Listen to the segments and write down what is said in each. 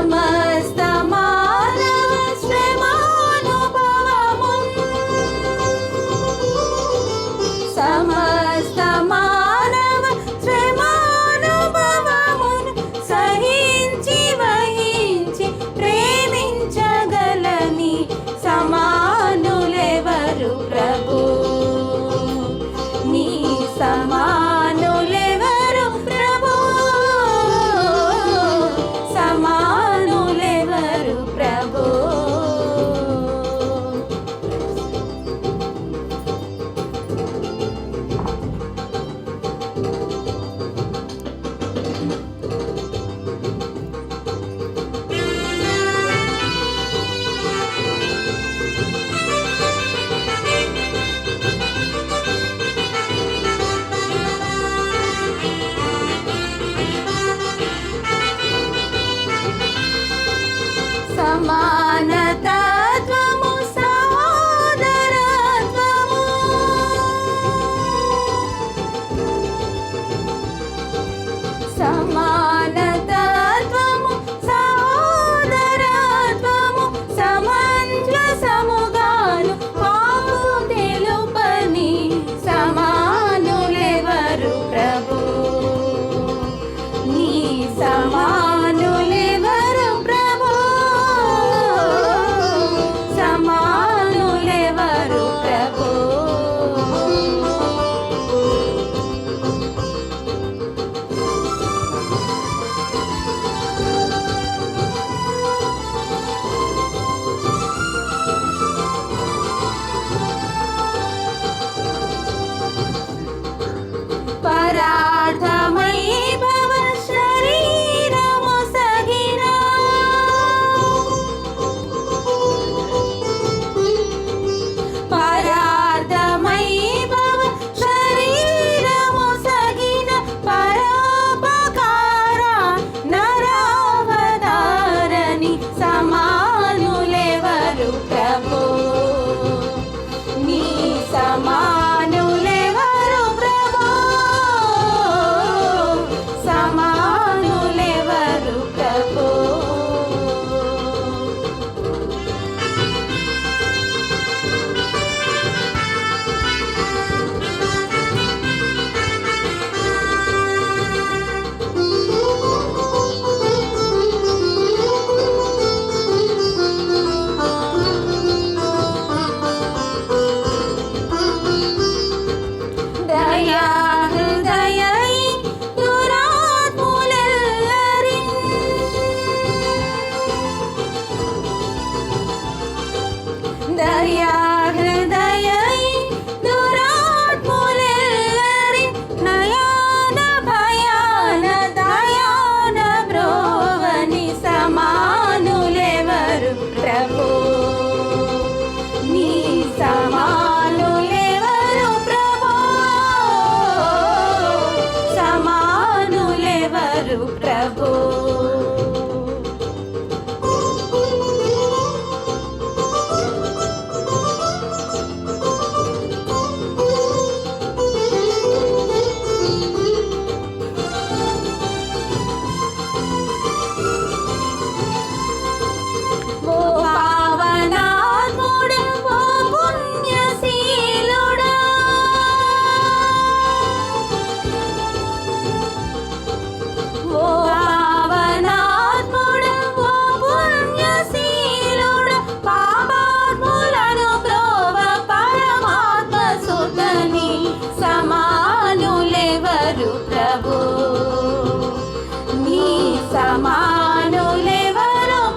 సమస్త మానవ శ్రమానుభవమున్ సమస్త మానవ శ్రమానుభవమున్ సహించి వహించి ప్రేమించగలని సమానులెవరు ప్రభు నీ సమానులెవరు ప్రభు సమానులెవరు ప్రభు సమానతత్వము సహోదరత్వము సమానతత్వము సహోదరత్వము సమంజసముగాను పాపు తెలుపని సమానులెవరు ప్రభు నీ సమానులెవరు ప్రభు సమానులెవరు ప్రభు పరార్థమై భవ శరీరము సగిన పరార్థమై భవ శరీరము సగిన పరోపకార నరావతారని సమానులెవరు ప్రభు నీ సమానులెవరు ప్రభు సమానులెవరు ప్రభు దయా హృదయై దురాత్ములెల్లరిన్ దయా హృదయై దురాత్ములెల్లరిన్ నయాన భయాన దయాన బ్రోవని సమానులెవరు ప్రభు నీ సమానులెవరు ప్రభు సమానులెవరు ప్రభు ఓ పావనాత్ముడా ఓ పుణ్యశీలుడా ఓ పావనాత్ముడా ఓ పుణ్యశీలుడా పాపాత్ములను బ్రోవ పరమాత్మ సుతని సమానులెవరు ప్రభు నీ సమానులెవరు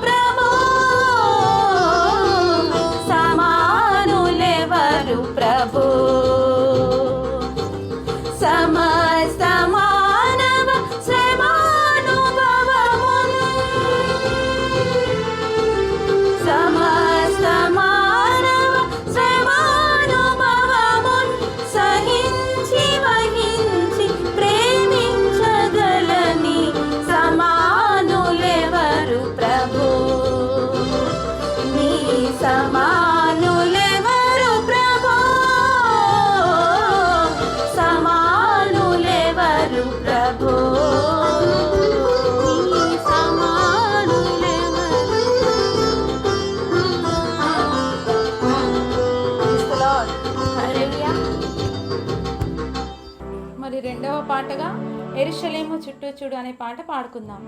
ప్రభు సమానులెవరు ప్రభు సమస్త మానవ శ్రమానుభవమున్ సమస్త మానవ శ్రమానుభవమున్ సహించి వహించి ప్రేమించగలని సమానులెవరు పాటగా యెరూషలేము చుట్టూ చూడు అనే పాట పాడుకుందాం.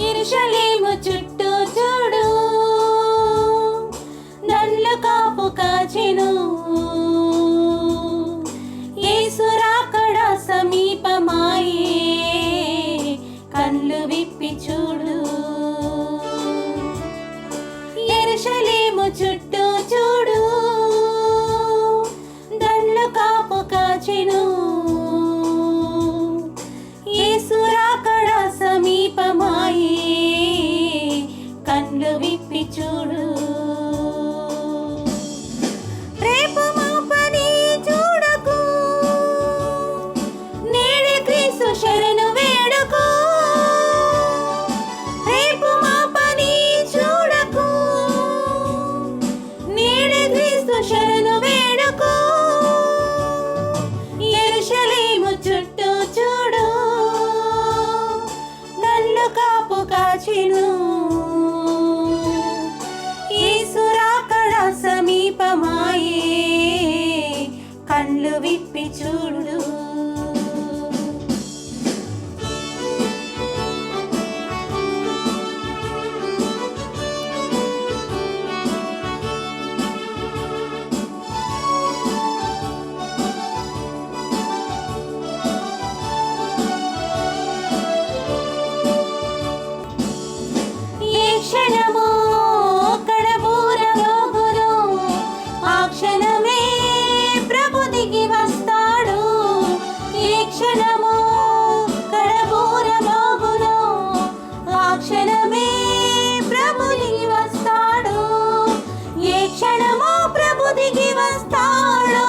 యెరూషలేము చుట్టూ చూడు, దండ్లు కాపు కాచెను, యేసు రాకడ సమీపమాయే, కళ్ళు విప్పి చూడు. యెరూషలేము చుట్టూ చూడు, దండ్లు కాపు కాచెను, యేసు రాకడ సమీపమాయే, కళ్ళు విప్పి చూడు. రేపు మాపని చూడకు, నేడే క్రీస్తు శరణు వేడుకో. రేపు మాపని చూడకు, నేడే క్రీస్తు శరణు వేడుకో. యెరూషలేము చుట్టూ చూడు, దండ్లు కాపు కాచెను, యేసు రాకడ సమీపమాయే, కళ్ళు విప్పి చూడు. ఏ క్షణమో కడబూర మోగును, ఆ క్షణమే ప్రభు దిగి వస్తాడు. ఏ క్షణమో కడబూర మోగును, ఆ క్షణమే ప్రభు దిగి వస్తాడు. ఏ క్షణమో ప్రభు దిగి వస్తాడు,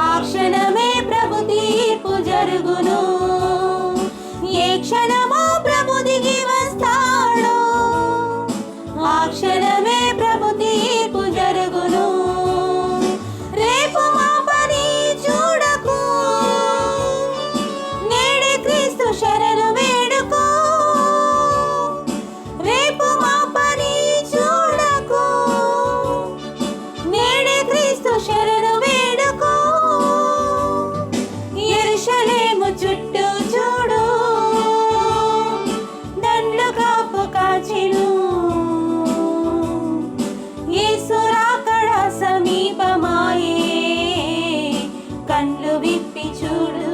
ఆ క్షణమే ప్రభు తీర్పు జరుగును. ఏ క్షణమో ప్రభు దిగి వస్తాడు, ఆ క్షణమే ప్రభు తీర్పు జరుగును. రేపు మా పని చూడకు, నేడే క్రీస్తు శరణు వేడుకో. రేపు మా పని చూడకు, నేడే క్రీస్తు శరణు వేడుకో. యెరూషలేము చుట్టూ చూడు, దండ్లు కాపు కాచెను, యేసు రాకడ సమీపమాయే, కళ్ళు విప్పి చూడు.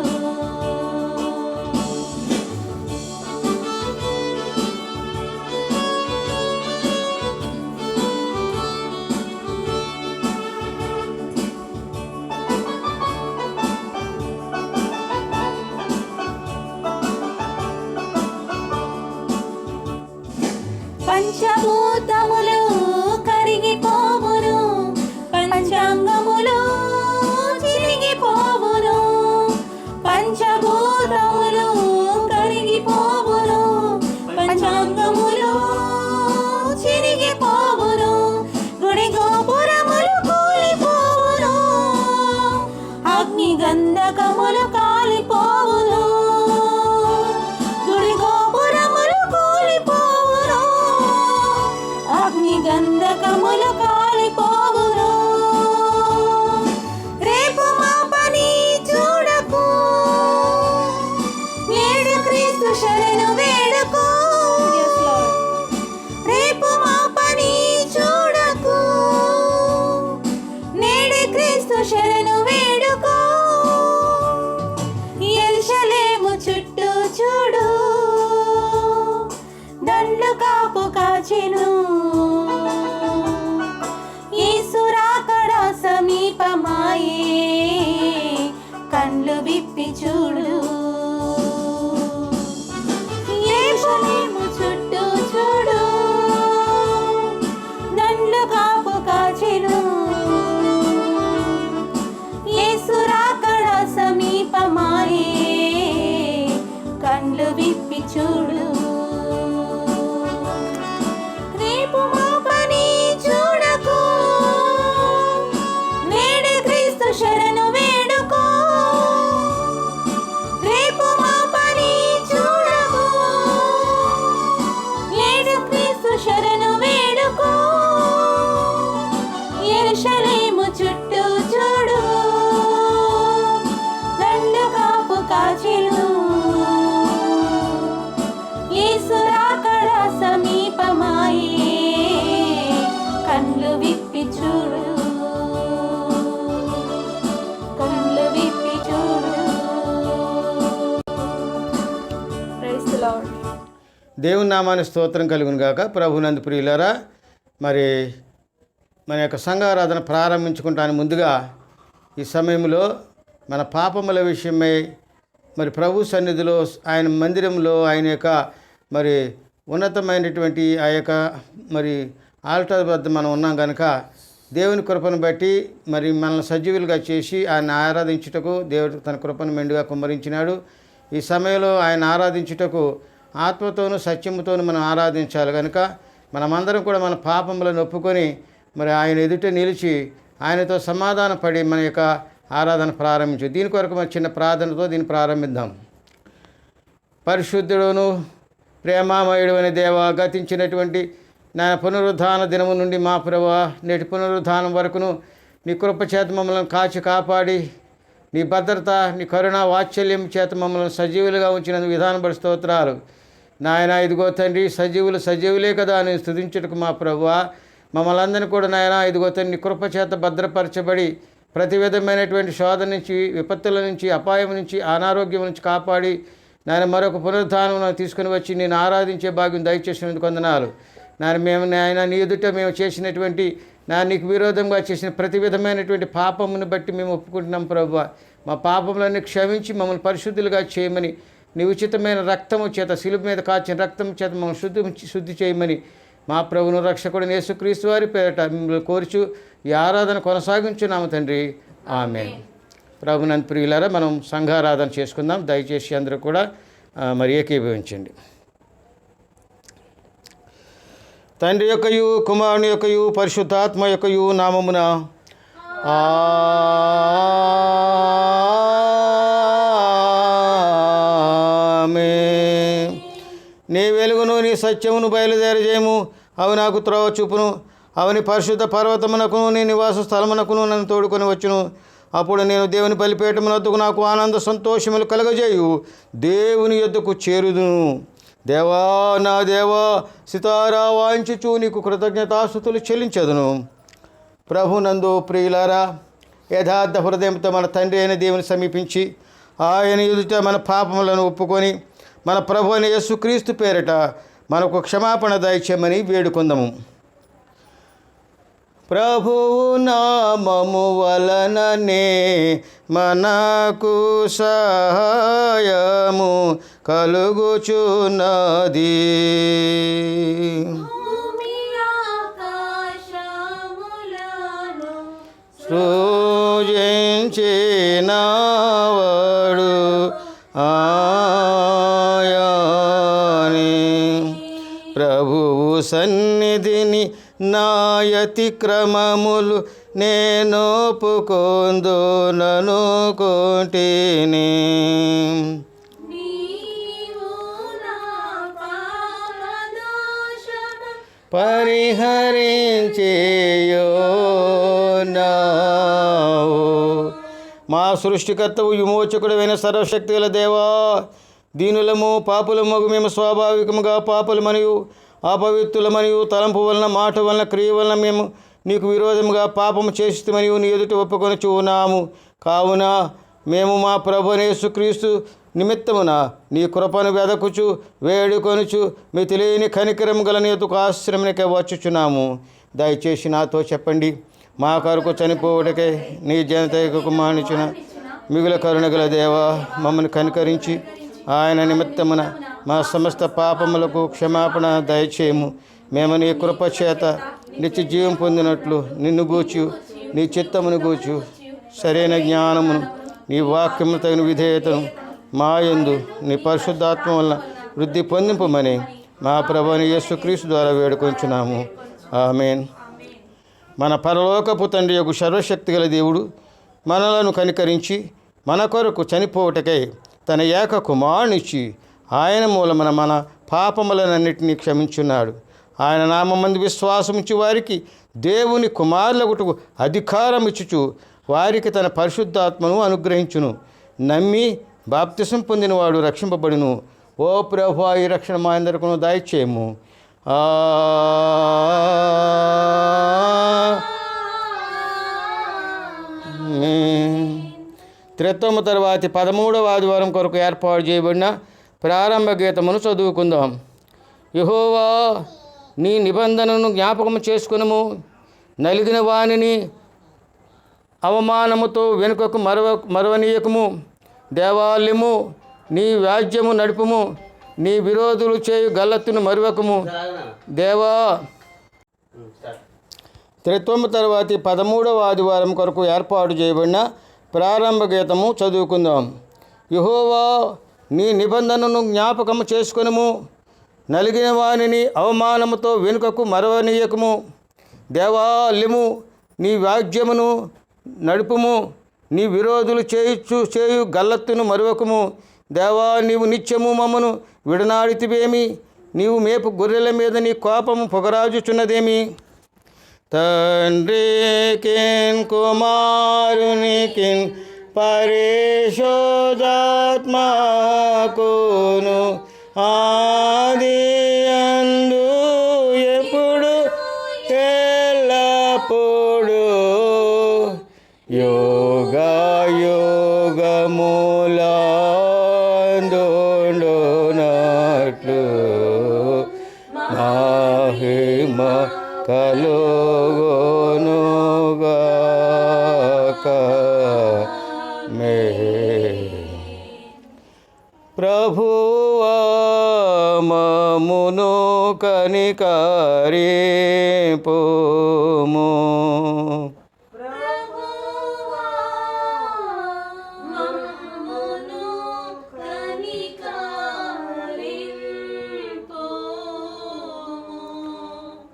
పంచభూతములు కరిగిపోవును, పంచాంగములు చిరిగిపోవును. పంచభూతములు కరిగిపోవును, పంచాంగములు చిరిగిపోవును. గుడి గోపురములు కూలిపోవును, అగ్ని గంధకములు కాలిపోవును. గుడి గోపురములు కూలిపోవును, అగ్ని గంధకములు కాలిపోవును. రేపు మా పని చూడకు, నేడు క్రీస్తు శరణు వేడుకో. రేపు మా పని చూడకు, నేడు క్రీస్తు శరణు వేడుకో. యెరూషలేము చుట్టూ చూడు, దండ్లు కాపు కాచెను, యేసు రాకడ సమీపమాయే, కళ్ళు విప్పి చూడు. యెరూషలేము చుట్టూ చూడు, దండ్లు కాపు కాచెను, యేసు రాకడ సమీపమాయే, కళ్ళు విప్పి చూడు. రేపు మా పని చూడకు, నేడే క్రీస్తు శరణు వేడుకో. సమీపమాయే కళ్ళు విప్పి చూడు కళ్ళు విప్పి చూడు. Praise the lord. దేవుని నామానికి స్తోత్రం కలుగును గాక. ప్రభునందు ప్రియులారా, మరి మన యొక్క సంఘారాధన ప్రారంభించుకుంటానికి ముందుగా ఈ సమయంలో మన పాపముల విషయమై మరి ప్రభు సన్నిధిలో ఆయన మందిరంలో ఆయన యొక్క మరి ఉన్నతమైనటువంటి ఆ యొక్క మరి ఆల్టర్ వద్ద మనం ఉన్నాం కనుక దేవుని కృపను బట్టి మరి మనల్ని సజీవులుగా చేసి ఆయన ఆరాధించుటకు దేవుడు తన కృపను మెండుగా కుమ్మరించినాడు. ఈ సమయంలో ఆయన ఆరాధించుటకు ఆత్మతోనూ సత్యముతోనూ మనం ఆరాధించాలి కనుక మనమందరం కూడా మన పాపములను ఒప్పుకొని మరి ఆయన ఎదుట నిలిచి ఆయనతో సమాధాన పడి మన యొక్క ఆరాధన ప్రారంభించు. దీని కొరకు మన చిన్న ప్రార్థనతో దీన్ని ప్రారంభిద్దాం. పరిశుద్ధుడును ప్రేమామయుడు అనే దేవ, గతించినటువంటి నా పునరుద్ధాన దినము నుండి మా ప్రభువా నేటి పునరుద్ధానం వరకును నీ కృప చేత మమ్మల్ని కాచి కాపాడి నీ భద్రత నీ కరుణ వాత్సల్యం చేత మమ్మల్ని సజీవులుగా ఉంచినందుకు విధానపడి స్తోత్రాలు నాయన. ఇదిగో తండ్రి, సజీవులే కదా అని స్తుతించుటకు మా ప్రభువా మమ్మల్ని అందరినీ కూడా నాయన ఇదిగో తండ్రి నీ కృప చేత భద్రపరచబడి ప్రతి విధమైనటువంటి శోధన నుంచి, విపత్తుల నుంచి, అపాయం నుంచి, అనారోగ్యం నుంచి కాపాడి నాయన మరొక పునరుద్ధానం తీసుకుని వచ్చి నేను ఆరాధించే భాగ్యం దయచేసినందుకు వందనాలు నాయన. మేము నాయన నీ ఎదుట మేము చేసినటువంటి నీకు విరోధంగా చేసిన ప్రతి విధమైనటువంటి పాపమును బట్టి మేము ఒప్పుకుంటున్నాం ప్రభువా. మా పాపములన్నీ క్షమించి మమ్మల్ని పరిశుద్ధులుగా చేయమని, నీ ఉచితమైన రక్తము చేత, శిలువ మీద కాచిన రక్తం చేత మమ్మల్ని శుద్ధి చేయమని మా ప్రభువును రక్షకుడు యేసుక్రీస్తు వారి పేరట మిమ్మల్ని కోరుచు ఈ ఆరాధన కొనసాగించున్నాము తండ్రి. ఆమేన్. ప్రభునందు ప్రియులారా, మనం సంఘారాధన చేసుకుందాం. దయచేసి అందరూ కూడా మరి ఏకీభవించండి. తండ్రి యొక్కయు కుమారుని యొక్కయు పరిశుద్ధాత్మ యొక్కయు నామమున ఆమేన్. నీ వెలుగును నీ సత్యమును బయలుదేరజేయము. అవి నాకు త్రోవ చూపును. అవని పరిశుద్ధ పర్వతమునకును నీ నివాస స్థలమునకును నన్ను తోడుకొని వచ్చును. అప్పుడు నేను దేవుని బలిపీఠమునొద్దకు నాకు ఆనంద సంతోషములు కలగజేయు దేవుని యొద్దకు చేరుదును. దేవా నా దేవా, సితారా వాయించుచు నీకు కృతజ్ఞతాస్తుతులు చెల్లించదును. ప్రభునందు ప్రియులారా, యథార్థ హృదయంతో మన తండ్రి అయిన దేవుని సమీపించి ఆయన ఎదుట మన పాపములను ఒప్పుకొని మన ప్రభు అయిన యేసుక్రీస్తు పేరిట మనకు క్షమాపణ దయచేయమని వేడుకుందాము. ప్రభువు నామము వలననే మనకు సహాయము కలుగుచున్నది. సృజించినవాడు ఆయనే. ప్రభువు సన్నిధిని నాయతిక్రమములు నేనొప్పుకొందునను కొంటిని. పరిహరించేయోనావు. మా సృష్టికర్తవు విమోచకుడైన సర్వశక్తి గల దేవా, దీనులము పాపులము మేము స్వాభావికముగా పాపులు మరియు అపవిత్రుల మరియు తలంపు వలన, మాట వలన, క్రియ వలన మేము నీకు విరోధముగా పాపము చేసి మరియు నీ ఎదుట ఒప్పుకొని చూన్నాము. కావున మేము మా ప్రభువైన యేసుక్రీస్తు నిమిత్తమున నీ కృపను వెదకుచు వేడుకొనుచు మీ తెలియని కనికరం గల నీ ఎదుకు ఆశ్రమనికే వచ్చుచున్నాము. దయచేసి నాతో చెప్పండి. మా కొరకు చనిపోవటకే నీ జనతకు కుమారునిచ్చిన మిగుల కరుణగల దేవా, మమ్మల్ని కనికరించి ఆయన నిమిత్తమున మా సమస్త పాపములకు క్షమాపణ దయచేయము. మేము నీ కృప చేత నిత్య జీవం పొందినట్లు నిన్ను గూర్చు, నీ చిత్తమును గూర్చు సరైన జ్ఞానమును, నీ వాక్యము తగిన విధేయతను మా యందు నీ పరిశుద్ధాత్మ వలన వృద్ధి పొందింపమని మా ప్రభువైన యేసుక్రీస్తు ద్వారా వేడుకొంచున్నాము. ఆమేన్. మన పరలోకపు తండ్రి యొక్క సర్వశక్తి గల దేవుడు మనలను కనికరించి మన కొరకు చనిపోవటకై తన ఏక కుమారునిచ్చి ఆయన మూలమున మన పాపములనన్నిటినీ క్షమించున్నాడు. ఆయన నామమందు విశ్వాసముంచి వారికి దేవుని కుమారులగుటకు అధికారం ఇచ్చుచు వారికి తన పరిశుద్ధాత్మను అనుగ్రహించును. నమ్మి బాప్తిసం పొందినవాడు రక్షింపబడును. ఓ ప్రభువా, ఈ రక్షణ మా అందరికీ దయచేయము. ఆ త్రిత్వము తర్వాతి 13వ ఆదివారం కొరకు ఏర్పాటు చేయబడిన ప్రారంభ గీతమును చదువుకుందాం. యెహోవా నీ నిబంధనను జ్ఞాపకము చేసుకునము, నలిగిన వానిని అవమానముతో వెనుకకు మరవనీయకము. దేవాలయము నీ వ్యాజ్యము నడుపుము, నీ విరోధులు చేయు గల్లత్తును మరువకము. దేవా త్రిత్వము తర్వాతి 13వ ఆదివారం కొరకు ఏర్పాటు చేయబడిన ప్రారంభ గీతము చదువుకుందాం. యెహోవా నీ నిబంధనను జ్ఞాపకము చేసుకొనుము, నలిగిన వానిని అవమానముతో వెనుకకు మరవనీయకము. దేవాలయము నీ వాద్యమును నడుపుము, నీ విరోధులు చేయు గల్లత్తును మరువకము. దేవా నీవు నిత్యము మమ్మను విడనాడితివేమి? నీవు మేపు గొర్రెల మీద నీ కోపము పొగరాజుచున్నదేమి? తండ్రికిన్ కుమారునికిన్ పరిశుద్ధాత్మకును ఆదియందు ఎప్పుడు ఎల్లప్పుడు యుగములందుండునట్లు మహిమ కలుగునుగాక. ప్రభువా మమ్మును కనికరింపుము.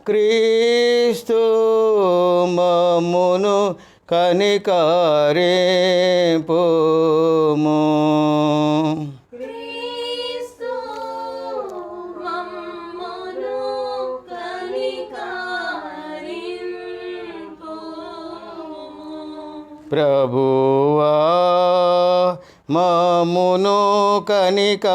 క్రీస్తు మమ్మును కనికరింపుము. ప్రభువా మమ్మును కనికరింపుము.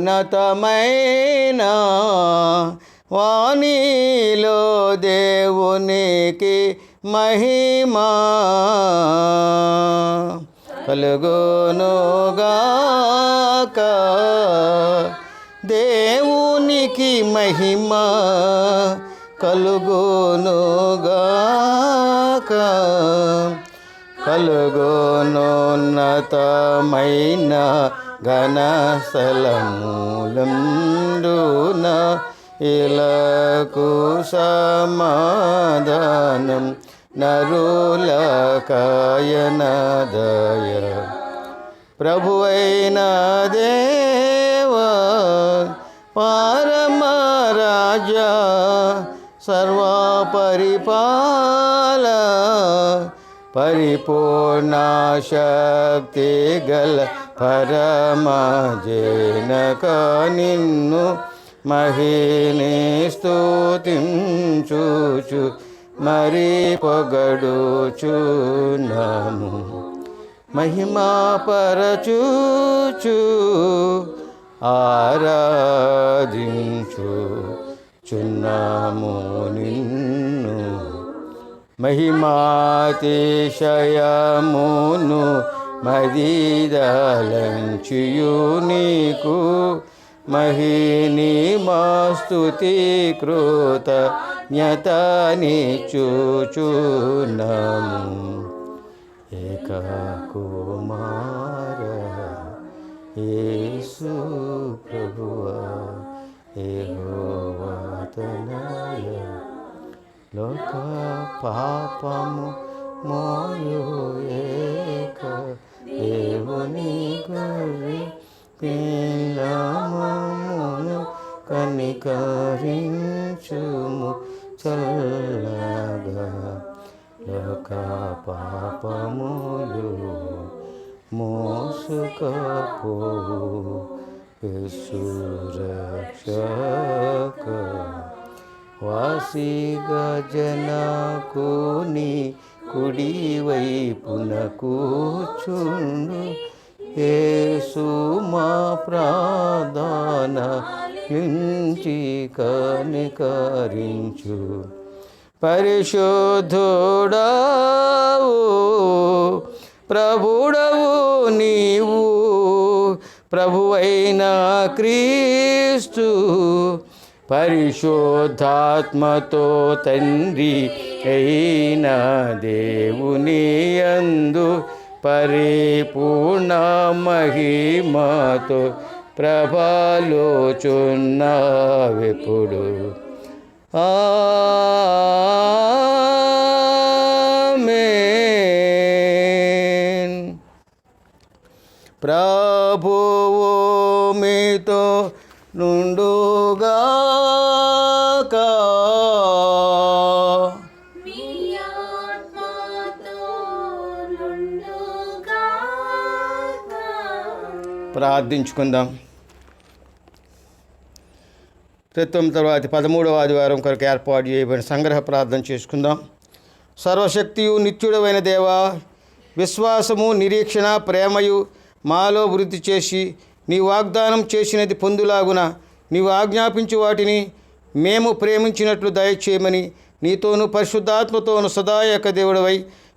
సర్వోన్నతమైన వాణిలో దేవునికి మహిమా కలుగునుగాక. దేవునికి మహిమా కలుగునుగాక. కలుగునున్నతమైన ఘనస్థలములందున ఇలకు సమాధానం నరులకాయనదయ. ప్రభువైన దేవా పరమరాజా సర్వపరిపాల పరిపూర్ణ శక్తి గల పరమజనక నిన్ను మహిని స్తుతించుచు మరి పొగడుచున్నాము. మహిమా పరచుచు ఆరాధించుచున్నాము నిన్ను. మహిమాతిశయమును మదిదలంచియు నీకు మహిని మాస్తుతి కృతజ్ఞతనిచ్చుచున్నాము. ఏక కుమార యేసు ప్రభువా యెహోవా తనయ లోక పాపము మోయు ఏక దేవుని గొర్రె పిల్లమమ్మును కనికరించుము చల్లగా. లోక పాపములు మోసుకపోవు యేసు రక్షక వాసిగా జనకుని కుడి వైపున కూర్చుండు యేసు మా ప్రార్థన ఇంచి కనికరించు పరిశుద్ధుడవు ప్రభుడవు నీవు ప్రభువైన క్రీస్తు పరిశుద్ధాత్మతో తండ్రి అయిన దేవుని యందు పరిపూర్ణ మహిమతో ప్రభలోచున్నావెప్పుడు ఆమేన్. ప్రభువు మీతో నుండుగాక. మీ ఆత్మతో నుండుగాక. ప్రార్థించుకుందాం. క్రితం తర్వాత 13వ ఆదివారం కొరకు ఏర్పాటు చేయబడిన సంగ్రహ ప్రార్థన చేసుకుందాం. సర్వశక్తియు నిత్యుడమైన దేవా, విశ్వాసము నిరీక్షణ ప్రేమయు మాలో వృద్ధి చేసి నీ వాగ్దానం చేసినది పొందులాగున నీవు ఆజ్ఞాపించు వాటిని మేము ప్రేమించినట్లు దయచేయమని నీతోనూ పరిశుద్ధాత్మతోను సదా ఏక దేవుడవై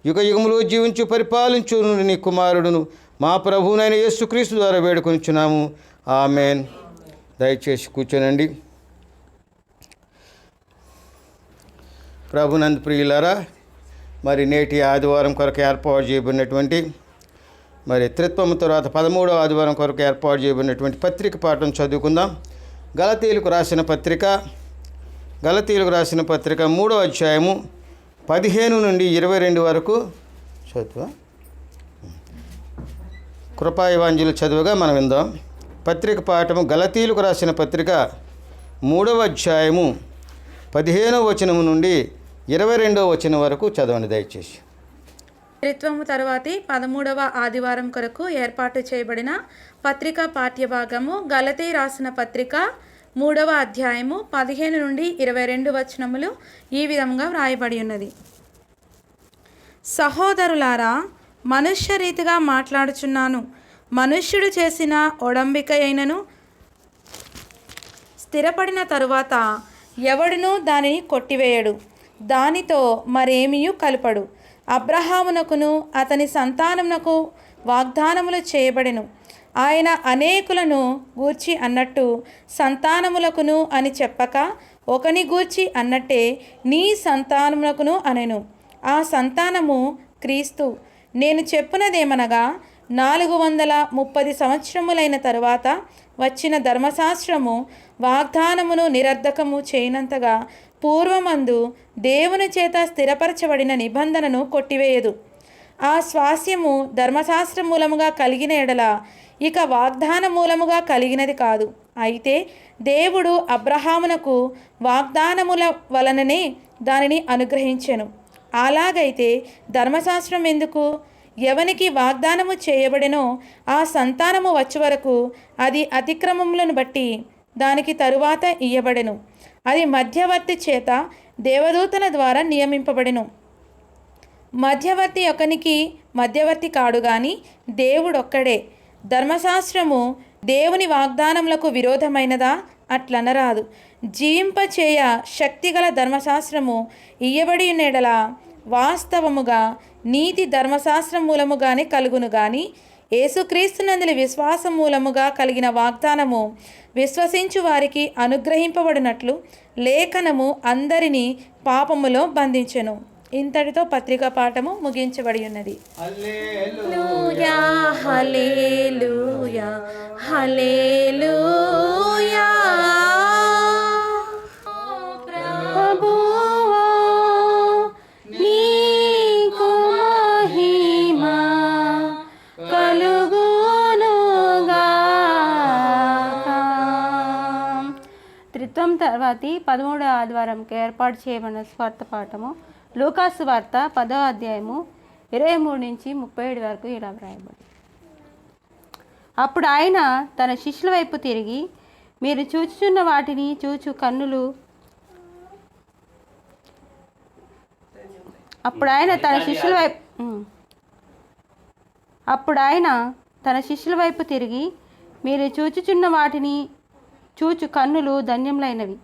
యుగ యుగములు జీవించు పరిపాలించు నీ కుమారుడును మా ప్రభువునైన యేసుక్రీస్తు ద్వారా వేడుకొనిచున్నాము. ఆమేన్. దయచేసి కూర్చోనండి. ప్రభునందు ప్రియులారా, మరి నేటి ఆదివారం కొరకు ఏర్పాటు చేయబడినటువంటి మరి త్రిత్వము తర్వాత 13వ ఆదివారం కొరకు ఏర్పాటు చేయబడినటువంటి పత్రిక పాఠం చదువుకుందాం. గలతీయులకు రాసిన పత్రిక 3వ అధ్యాయము 15 నుండి 22 వరకు చదువు. కృపాయవాంజలి చదువుగా మనం విందాం. పత్రిక పాఠము గలతీయులకు రాసిన పత్రిక 3వ అధ్యాయము 15వ వచనము నుండి 22వ వచనం వరకు చదవండి దయచేసి. త్రిత్వము తరువాతి 13వ ఆదివారం కొరకు ఏర్పాటు చేయబడిన పత్రిక పాఠ్యభాగము గలతీ రాసిన పత్రిక 3వ అధ్యాయము 15 నుండి 22 వచనములు ఈ విధంగా వ్రాయబడి ఉన్నది. సహోదరులారా, మనుష్య రీతిగా మాట్లాడుచున్నాను. మనుష్యుడు చేసిన ఒడంబిక అయినను స్థిరపడిన తరువాత ఎవడునూ దానిని కొట్టివేయడు, దానితో మరేమియూ కలపడు. అబ్రహామునకును అతని సంతానమునకు వాగ్దానములు చేయబడెను. ఆయన అనేకులను గూర్చి అన్నట్టు సంతానములకును అని చెప్పక ఒకని గూర్చి అన్నట్టే నీ సంతానములకును అనెను. ఆ సంతానము క్రీస్తు. నేను చెప్పునదేమనగా 430 సంవత్సరములైన తరువాత వచ్చిన ధర్మశాస్త్రము వాగ్దానమును నిరర్ధకము చేయనంతగా పూర్వమందు దేవుని చేత స్థిరపరచబడిన నిబంధనను కొట్టివేయదు. ఆ స్వాస్యము ధర్మశాస్త్ర మూలముగా కలిగిన ఎడల ఇక వాగ్దాన మూలముగా కలిగినది కాదు. అయితే దేవుడు అబ్రహామునకు వాగ్దానముల వలననే దానిని అనుగ్రహించెను. అలాగైతే ధర్మశాస్త్రం ఎందుకు? ఎవనికి వాగ్దానము చేయబడినో ఆ సంతానము వచ్చే వరకు అది అతిక్రమములను బట్టి దానికి తరువాత ఇయ్యబడెను. అది మధ్యవర్తి చేత దేవదూతల ద్వారా నియమింపబడెను. మధ్యవర్తి ఒకనికి మధ్యవర్తి కాడు గాని దేవుడొక్కడే. ధర్మశాస్త్రము దేవుని వాగ్దానములకు విరోధమైనదా? అట్లనరాదు. జీవింపచేయ శక్తిగల ధర్మశాస్త్రము ఇయ్యబడి నెడల వాస్తవముగా నీతి ధర్మశాస్త్రం మూలముగానే కలుగును గాని యేసుక్రీస్తునందుల విశ్వాసం మూలముగా కలిగిన వాగ్దానము విశ్వసించు వారికి అనుగ్రహింపబడినట్లు లేఖనము అందరినీ పాపములో బంధించెను. ఇంతటితో పత్రికా పాఠము ముగించబడి ఉన్నది. హల్లెలూయా హల్లెలూయా హల్లెలూయా. ప్రభువా నీకు మహిమ కలుగునుగాక. త్రిత్వం తర్వాతి 13వ ఆదివారంకి ఏర్పాటు చేయబడిన స్వార్థ పాఠము లూకాసు వార్త 10వ అధ్యాయము 23 నుంచి 37 వరకు ఇలా వ్రాయబడి. అప్పుడు ఆయన తన శిష్యుల వైపు తిరిగి, మీరు చూచుచున్న వాటిని చూచు కన్నులు అప్పుడు ఆయన తన శిష్యుల వైపు తిరిగి, మీరు చూచుచున్న వాటిని చూచు కన్నులు ధన్యములైనవి.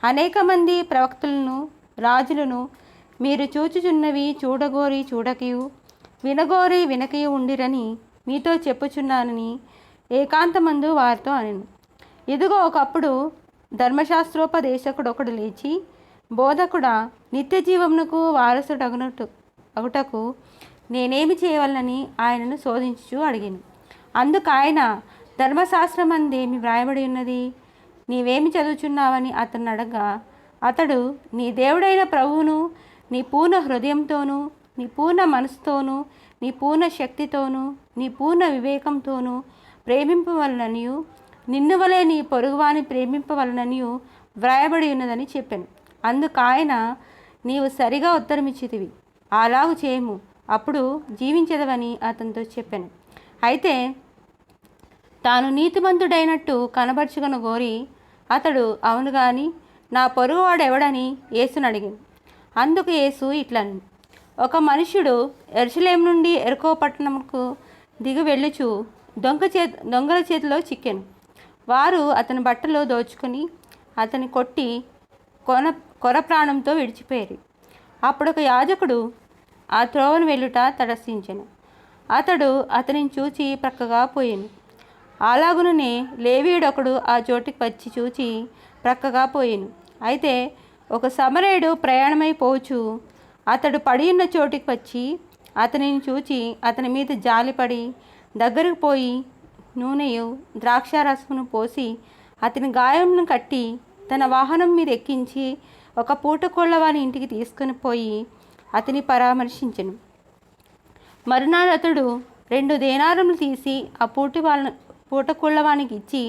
అనేక మంది ప్రవక్తలను రాజులను మీరు చూచుచున్నవి చూడగోరి చూడకయు, వినగోరి వినకయు ఉండిరని మీతో చెప్పుచున్నానని ఏకాంతమందు వారితో అనెను. ఇదిగో ఒకప్పుడు ధర్మశాస్త్రోపదేశకుడు ఒకడు లేచి, బోధకుడా, నిత్య జీవమునకు వారసుడగుటకు నేనేమి చేయవలనని ఆయనను శోధించుచు అడిగాను. అందుకు ఆయన, ధర్మశాస్త్రమందేమి వ్రాయబడి ఉన్నది, నీవేమి చదువుచున్నావని అతను అడగా, అతడు, నీ దేవుడైన ప్రభువును నీ పూర్ణ హృదయంతోనూ, నీ పూర్ణ మనసుతోనూ, నీ పూర్ణ శక్తితోనూ, నీ పూర్ణ వివేకంతోనూ ప్రేమింపవలననియు, నిన్ను వలె నీ పొరుగువాని ప్రేమింపవలననియు వ్రాయబడి ఉన్నదని చెప్పాను. అందుకు ఆయన, నీవు సరిగా ఉత్తరమిచ్చితివి, అలాగు చేయము, అప్పుడు జీవించదవని అతనితో చెప్పాను. అయితే తాను నీతిమంతుడైనట్టు కనబరుచుకుని గోరి అతడు, అవును గాని నా పొరుగువాడు ఎవడని యేసుని అడిగాను. అందుకు యేసు ఇట్లను, ఒక మనుష్యుడు యెరూషలేము నుండి యెరికో పట్టణముకు దిగి వెళ్ళుచు దొంగల చేతిలో చిక్కెను. వారు అతని బట్టలు దోచుకొని అతని కొట్టి కొర ప్రాణంతో విడిచిపోయారు. అప్పుడు ఒక యాజకుడు ఆ త్రోవను వెళ్ళుట తటస్థించెను. అతడు అతనిని చూచి ప్రక్కగా పోయాను. అలాగుననే లేవీయుడొకడు ఆ చోటికి వచ్చి చూచి ప్రక్కగా పోయాను. అయితే ఒక సమరయుడు ప్రయాణమై పోవచ్చు అతడు పడి ఉన్న చోటికి వచ్చి అతనిని చూచి అతని మీద జాలిపడి దగ్గరకు పోయి నూనెయు ద్రాక్షారసమును పోసి అతని గాయమును కట్టి తన వాహనం మీద ఎక్కించి ఒక పూటకోళ్ళవాని ఇంటికి తీసుకుని పోయి అతని పరామర్శించెను. మరునాడు అతడు 2 దేనారములు తీసి ఆ పూటకోళ్ళవానికి ఇచ్చి,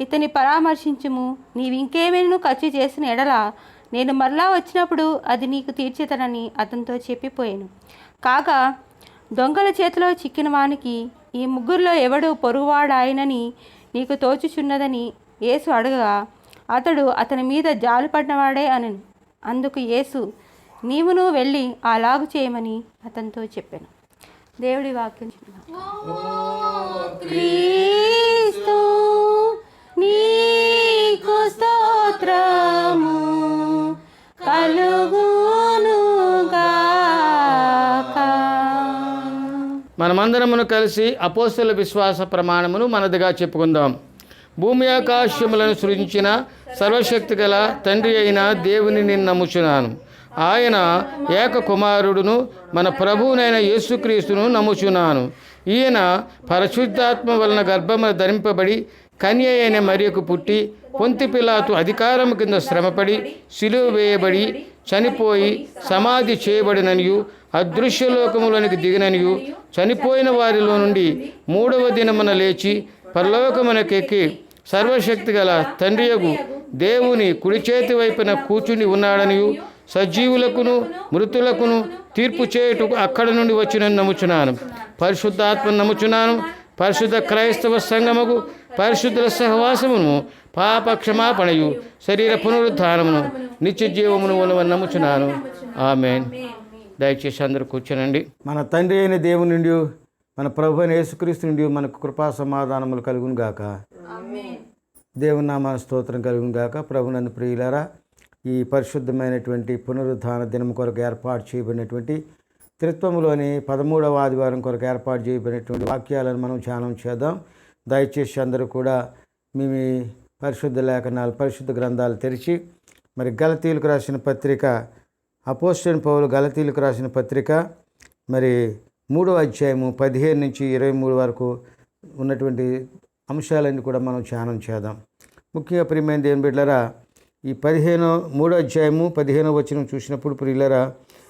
ఇతని పరామర్శించుము, నీవింకేమైనా ఖర్చు చేసిన ఎడల నేను మరలా వచ్చినప్పుడు అది నీకు తీర్చేతనని అతనితో చెప్పిపోయాను. కాగా దొంగల చేతిలో చిక్కిన వానికి ఈ ముగ్గురిలో ఎవడు పొరుగువాడాయనని నీకు తోచుచున్నదని యేసు అడగగా, అతడు అతని మీద జాలిపడినవాడే అనెను. అందుకు యేసు, నీవును వెళ్ళి అలాగు చేయమని అతనితో చెప్పాను. దేవుడి వాక్యం. క్రీస్తు నీకు స్తోత్రము కలుగునుగాక. మనమందరమును కలిసి అపోస్తల విశ్వాస ప్రమాణమును మనదిగా చెప్పుకుందాం. భూమి ఆకాశములను సృజించిన సర్వశక్తి గల తండ్రి అయిన దేవుని నేను నమ్ముచున్నాను. ఆయన ఏక కుమారుడును మన ప్రభువునైన యేసుక్రీస్తును నమ్ముచున్నాను. ఈయన పరిశుద్ధాత్మ వలన గర్భమున ధరింపబడి కన్య అయిన మరియకు పుట్టి పొంతి పిలాతు అధికారము కింద శ్రమపడి సిలువ వేయబడి చనిపోయి సమాధి చేయబడిననియు అదృశ్యలోకములోనికి దిగిననియు చనిపోయిన వారిలో నుండి 3వ దినమున లేచి పరలోకమునకెక్కి సర్వశక్తి గల తండ్రియగు దేవుని కుడి చేతి వైపున కూర్చుని ఉన్నాడనియు సజీవులకును మృతులకును తీర్పు చేయుటకు అక్కడ నుండి వచ్చిన నమ్ముచున్నాను. పరిశుద్ధాత్మ నమ్ముచున్నాను. పరిశుద్ధ క్రైస్తవ సంఘముకు పరిశుద్ధుల సహవాసమును పాప క్షమాపణయు శరీర పునరుద్ధానమును నిత్య జీవమును ఉన్నవని నమ్ముచున్నాను. ఆమేన్. దయచేసి అందరూ కూర్చోనండి. మన తండ్రి అయిన దేవుని నుండి మన ప్రభు అయిన యేసుక్రీస్తు నుండి మనకు కృపా సమాధానములు కలుగును గాక. దేవుని నామ స్తోత్రం కలుగును గాక. ప్రభునందు ప్రియులారా, ఈ పరిశుద్ధమైనటువంటి పునరుద్ధాన దినం కొరకు ఏర్పాటు చేయబడినటువంటి త్రిత్వములోని 13వ ఆదివారం కొరకు ఏర్పాటు చేయబడినటువంటి వాక్యాలను మనం ధ్యానం చేద్దాం. దయచేసి అందరూ కూడా మీ పరిశుద్ధ లేఖనాలు, పరిశుద్ధ గ్రంథాలు తెరిచి మరి గలతీయులకు రాసిన పత్రిక, అపోస్తలుడైన పౌలు గలతీయులకు రాసిన పత్రిక మరి 3వ అధ్యాయము 15 నుంచి 23 వరకు ఉన్నటువంటి అంశాలన్నీ కూడా మనం ధ్యానం చేద్దాం. ముఖ్యంగా ప్రియమైన దేవుని బిడ్డలారా, ఈ 3వ అధ్యాయము 15వ వచనం చూసినప్పుడు ప్రియులారా,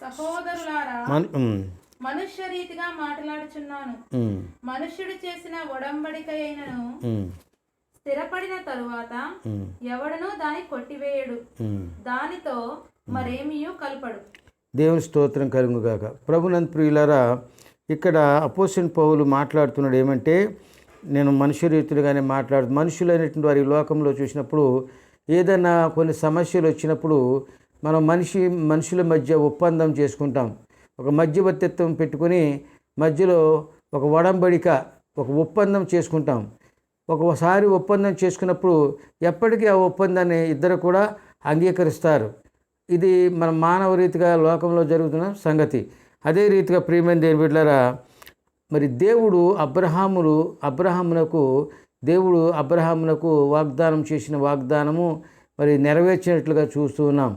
సహోదరులారా, మనుష్య రీతిగా మాట్లాడుచున్నాను. మనుష్యుడు చేసిన ఒడంబడిక అయినను స్థిరపడిన తరువాత ఎవడనూ దాన్ని కొట్టివేయడు, దానితో మరేమియూ కలపడు. దేవుని స్తోత్రం కలుగుగాక. ప్రభునందు ప్రియులారా, ఇక్కడ అపోస్తలుడైన పౌలు మాట్లాడుతున్నాడు ఏమంటే, నేను మనుష్య రీతులుగానే మనుషులైనటువంటి వారి లోకంలో చూసినప్పుడు ఏదైనా కొన్ని సమస్యలు వచ్చినప్పుడు మనం మనుషుల మధ్య ఒప్పందం చేసుకుంటాం. ఒక మధ్యవర్తిత్వం పెట్టుకొని మధ్యలో ఒక ఒడంబడిక, ఒక ఒప్పందం చేసుకుంటాం. ఒకసారి ఒప్పందం చేసుకున్నప్పుడు ఎప్పటికీ ఆ ఒప్పందాన్ని ఇద్దరు కూడా అంగీకరిస్తారు. ఇది మన మానవ రీతిగా లోకంలో జరుగుతున్న సంగతి. అదే రీతిగా ప్రియమైన దేవుని బిడ్డలారా, మరి దేవుడు అబ్రహామునకు వాగ్దానం చేసిన వాగ్దానము మరి నెరవేర్చినట్లుగా చూస్తూ ఉన్నాం.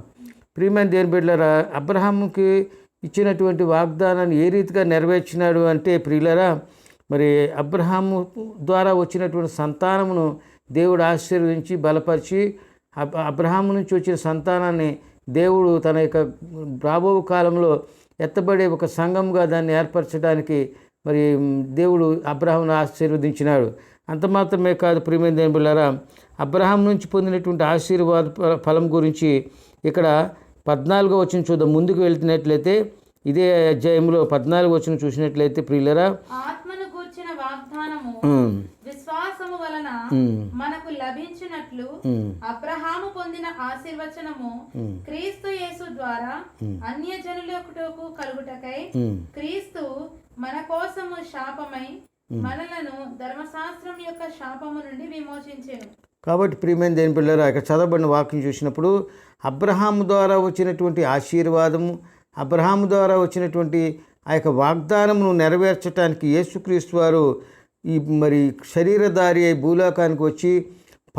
ప్రియమైన దేవుని బిడ్డలారా, అబ్రహాముకి ఇచ్చినటువంటి వాగ్దానాన్ని ఏ రీతిగా నెరవేర్చినాడు అంటే ప్రియులారా, మరి అబ్రహాము ద్వారా వచ్చినటువంటి సంతానమును దేవుడు ఆశీర్వదించి బలపరిచి అబ్రహాము నుంచి వచ్చిన సంతానాన్ని దేవుడు తన యొక్క రాబో కాలంలో ఎత్తబడే ఒక సంఘంగా దాన్ని ఏర్పరచడానికి మరి దేవుడు అబ్రహామును ఆశీర్వదించినాడు. అంత మాత్రమే కాదు ప్రియమైన దేవుని బిడ్డలారా, అబ్రహాం నుంచి పొందినటువంటి ఆశీర్వాద ఫలం గురించి ఇక్కడ 14వ వచనం చూద్దాం. ముందుకు వెళ్తున్నట్లయితే ఇదే అధ్యాయంలో 14వ వచనం చూసినట్లయితే ప్రియులరా, ఆత్మను గూర్చిన వాగ్దానము విశ్వాసము వలన మనకు లభించినట్లు అబ్రహాము పొందిన ఆశీర్వచనము క్రీస్తు యేసు ద్వారా అన్యజనులకు కలుగుటకై క్రీస్తు మన కోసము శాపమై మనలను ధర్మశాస్త్రం యొక్క శాపము నుండి విమోచించెను. కాబట్టి ప్రియమైన దేని పిల్లరా, ఇక్కడ చదవబడిన వాక్యం చూసినప్పుడు అబ్రహాము ద్వారా వచ్చినటువంటి ఆశీర్వాదము, అబ్రహాము ద్వారా వచ్చినటువంటి ఆ యొక్క వాగ్దానమును నెరవేర్చడానికి యేసుక్రీస్తు వారు ఈ మరి శరీరధారి అయి భూలోకానికి వచ్చి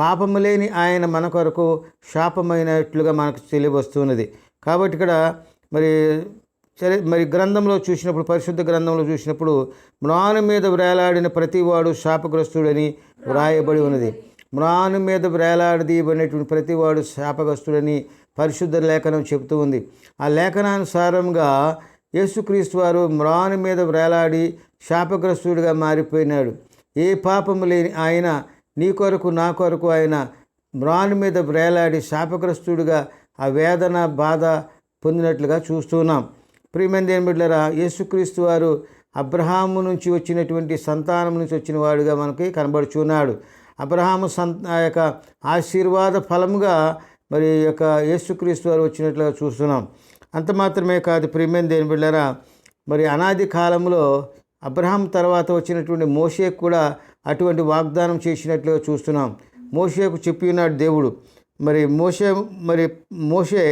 పాపము లేని ఆయన మన కొరకు శాపమైనట్లుగా మనకు తెలియవస్తున్నది. కాబట్టి ఇక్కడ మరి గ్రంథంలో చూసినప్పుడు, పరిశుద్ధ గ్రంథంలో చూసినప్పుడు మ్రాను మీద వ్రేలాడిన ప్రతివాడు శాపగ్రస్తుడని వ్రాయబడి ఉన్నది. మ్రాను మీద వ్రేలాడదీయబడినటువంటి ప్రతివాడు శాపగ్రస్తుడని పరిశుద్ధ లేఖనం చెబుతూ ఉంది. ఆ లేఖనానుసారంగా యేసుక్రీస్తు వారు మ్రాను మీద వ్రేలాడి శాపగ్రస్తుడిగా మారిపోయినాడు. ఏ పాపము లేని ఆయన నీ కొరకు నా కొరకు ఆయన మ్రాను మీద వ్రేలాడి శాపగ్రస్తుడిగా ఆ వేదన బాధ పొందినట్లుగా చూస్తున్నాం. ప్రియమైన దేవుని బిడ్డలారా, యేసుక్రీస్తు వారు అబ్రహాము నుంచి వచ్చినటువంటి సంతానం నుంచి వచ్చిన వాడుగా మనకి కనబడుచున్నాడు. అబ్రహాము ఆ యొక్క ఆశీర్వాద ఫలముగా మరి యొక్క యేసుక్రీస్తు వారు వచ్చినట్లుగా చూస్తున్నాం. అంత మాత్రమే కాదు ప్రియమైన దేవుని బిడ్డలారా, మరి అనాది కాలంలో అబ్రహాం తర్వాత వచ్చినటువంటి మోషేకు కూడా అటువంటి వాగ్దానం చేసినట్లుగా చూస్తున్నాం. మోషేకు చెప్పి ఉన్నాడు దేవుడు. మరి మోషే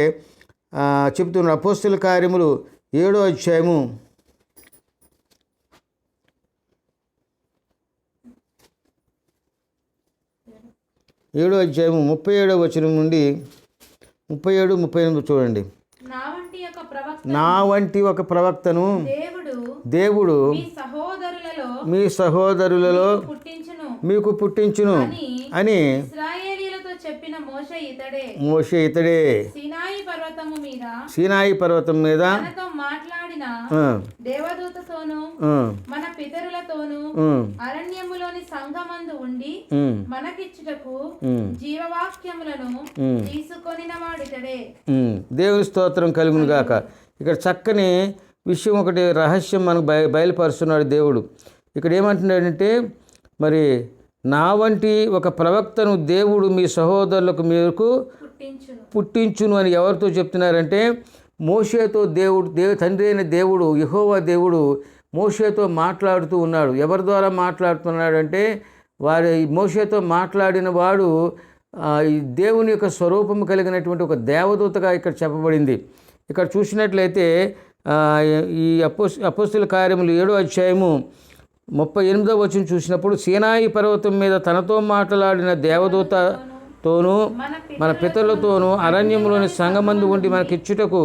చెప్తున్న అపోస్తల కార్యములు 7వ అధ్యాయము 37వ వచనం నుండి 37, 38 చూడండి. నా వంటి ఒక ప్రవక్తను దేవుడు మీ సహోదరులలో మీకు పుట్టించును అని చెప్పిన మోషే ఇతడే సీనాయి పర్వతం మీద మాట్లాడిన దేవదూతతోను మన పితరులతోను అరణ్యములోని సంఘమందు ఉండి మనకిచ్చుటకు జీవవాక్యములను తీసుకొనిన వాడితడే. దేవుని స్తోత్రం కలుగును గాక. ఇక్కడ చక్కని విషయం ఒకటి రహస్యం మనకు బయలుపరుస్తున్నాడు దేవుడు. ఇక్కడ ఏమంటున్నాడంటే, మరి నా వంటి ఒక ప్రవక్తను దేవుడు మీ సహోదరులకు మీకు పుట్టించును అని ఎవరితో చెప్తున్నారంటే, మోషేతో తండ్రి అయిన దేవుడు యెహోవా దేవుడు మోషేతో మాట్లాడుతూ ఉన్నాడు. ఎవరి ద్వారా మాట్లాడుతున్నాడంటే, మోషేతో మాట్లాడిన వాడు దేవుని యొక్క స్వరూపము కలిగినటువంటి ఒక దేవదూతగా ఇక్కడ చెప్పబడింది. ఇక్కడ చూసినట్లయితే ఈ అపోస్తల కార్యములు 7వ అధ్యాయము 38వ వచనం చూసినప్పుడు, సీనాయి పర్వతం మీద తనతో మాట్లాడిన దేవదూతతోనూ మన పితరులతోనూ అరణ్యంలోని సంఘమందు ఉండి మనకిచ్చుటకు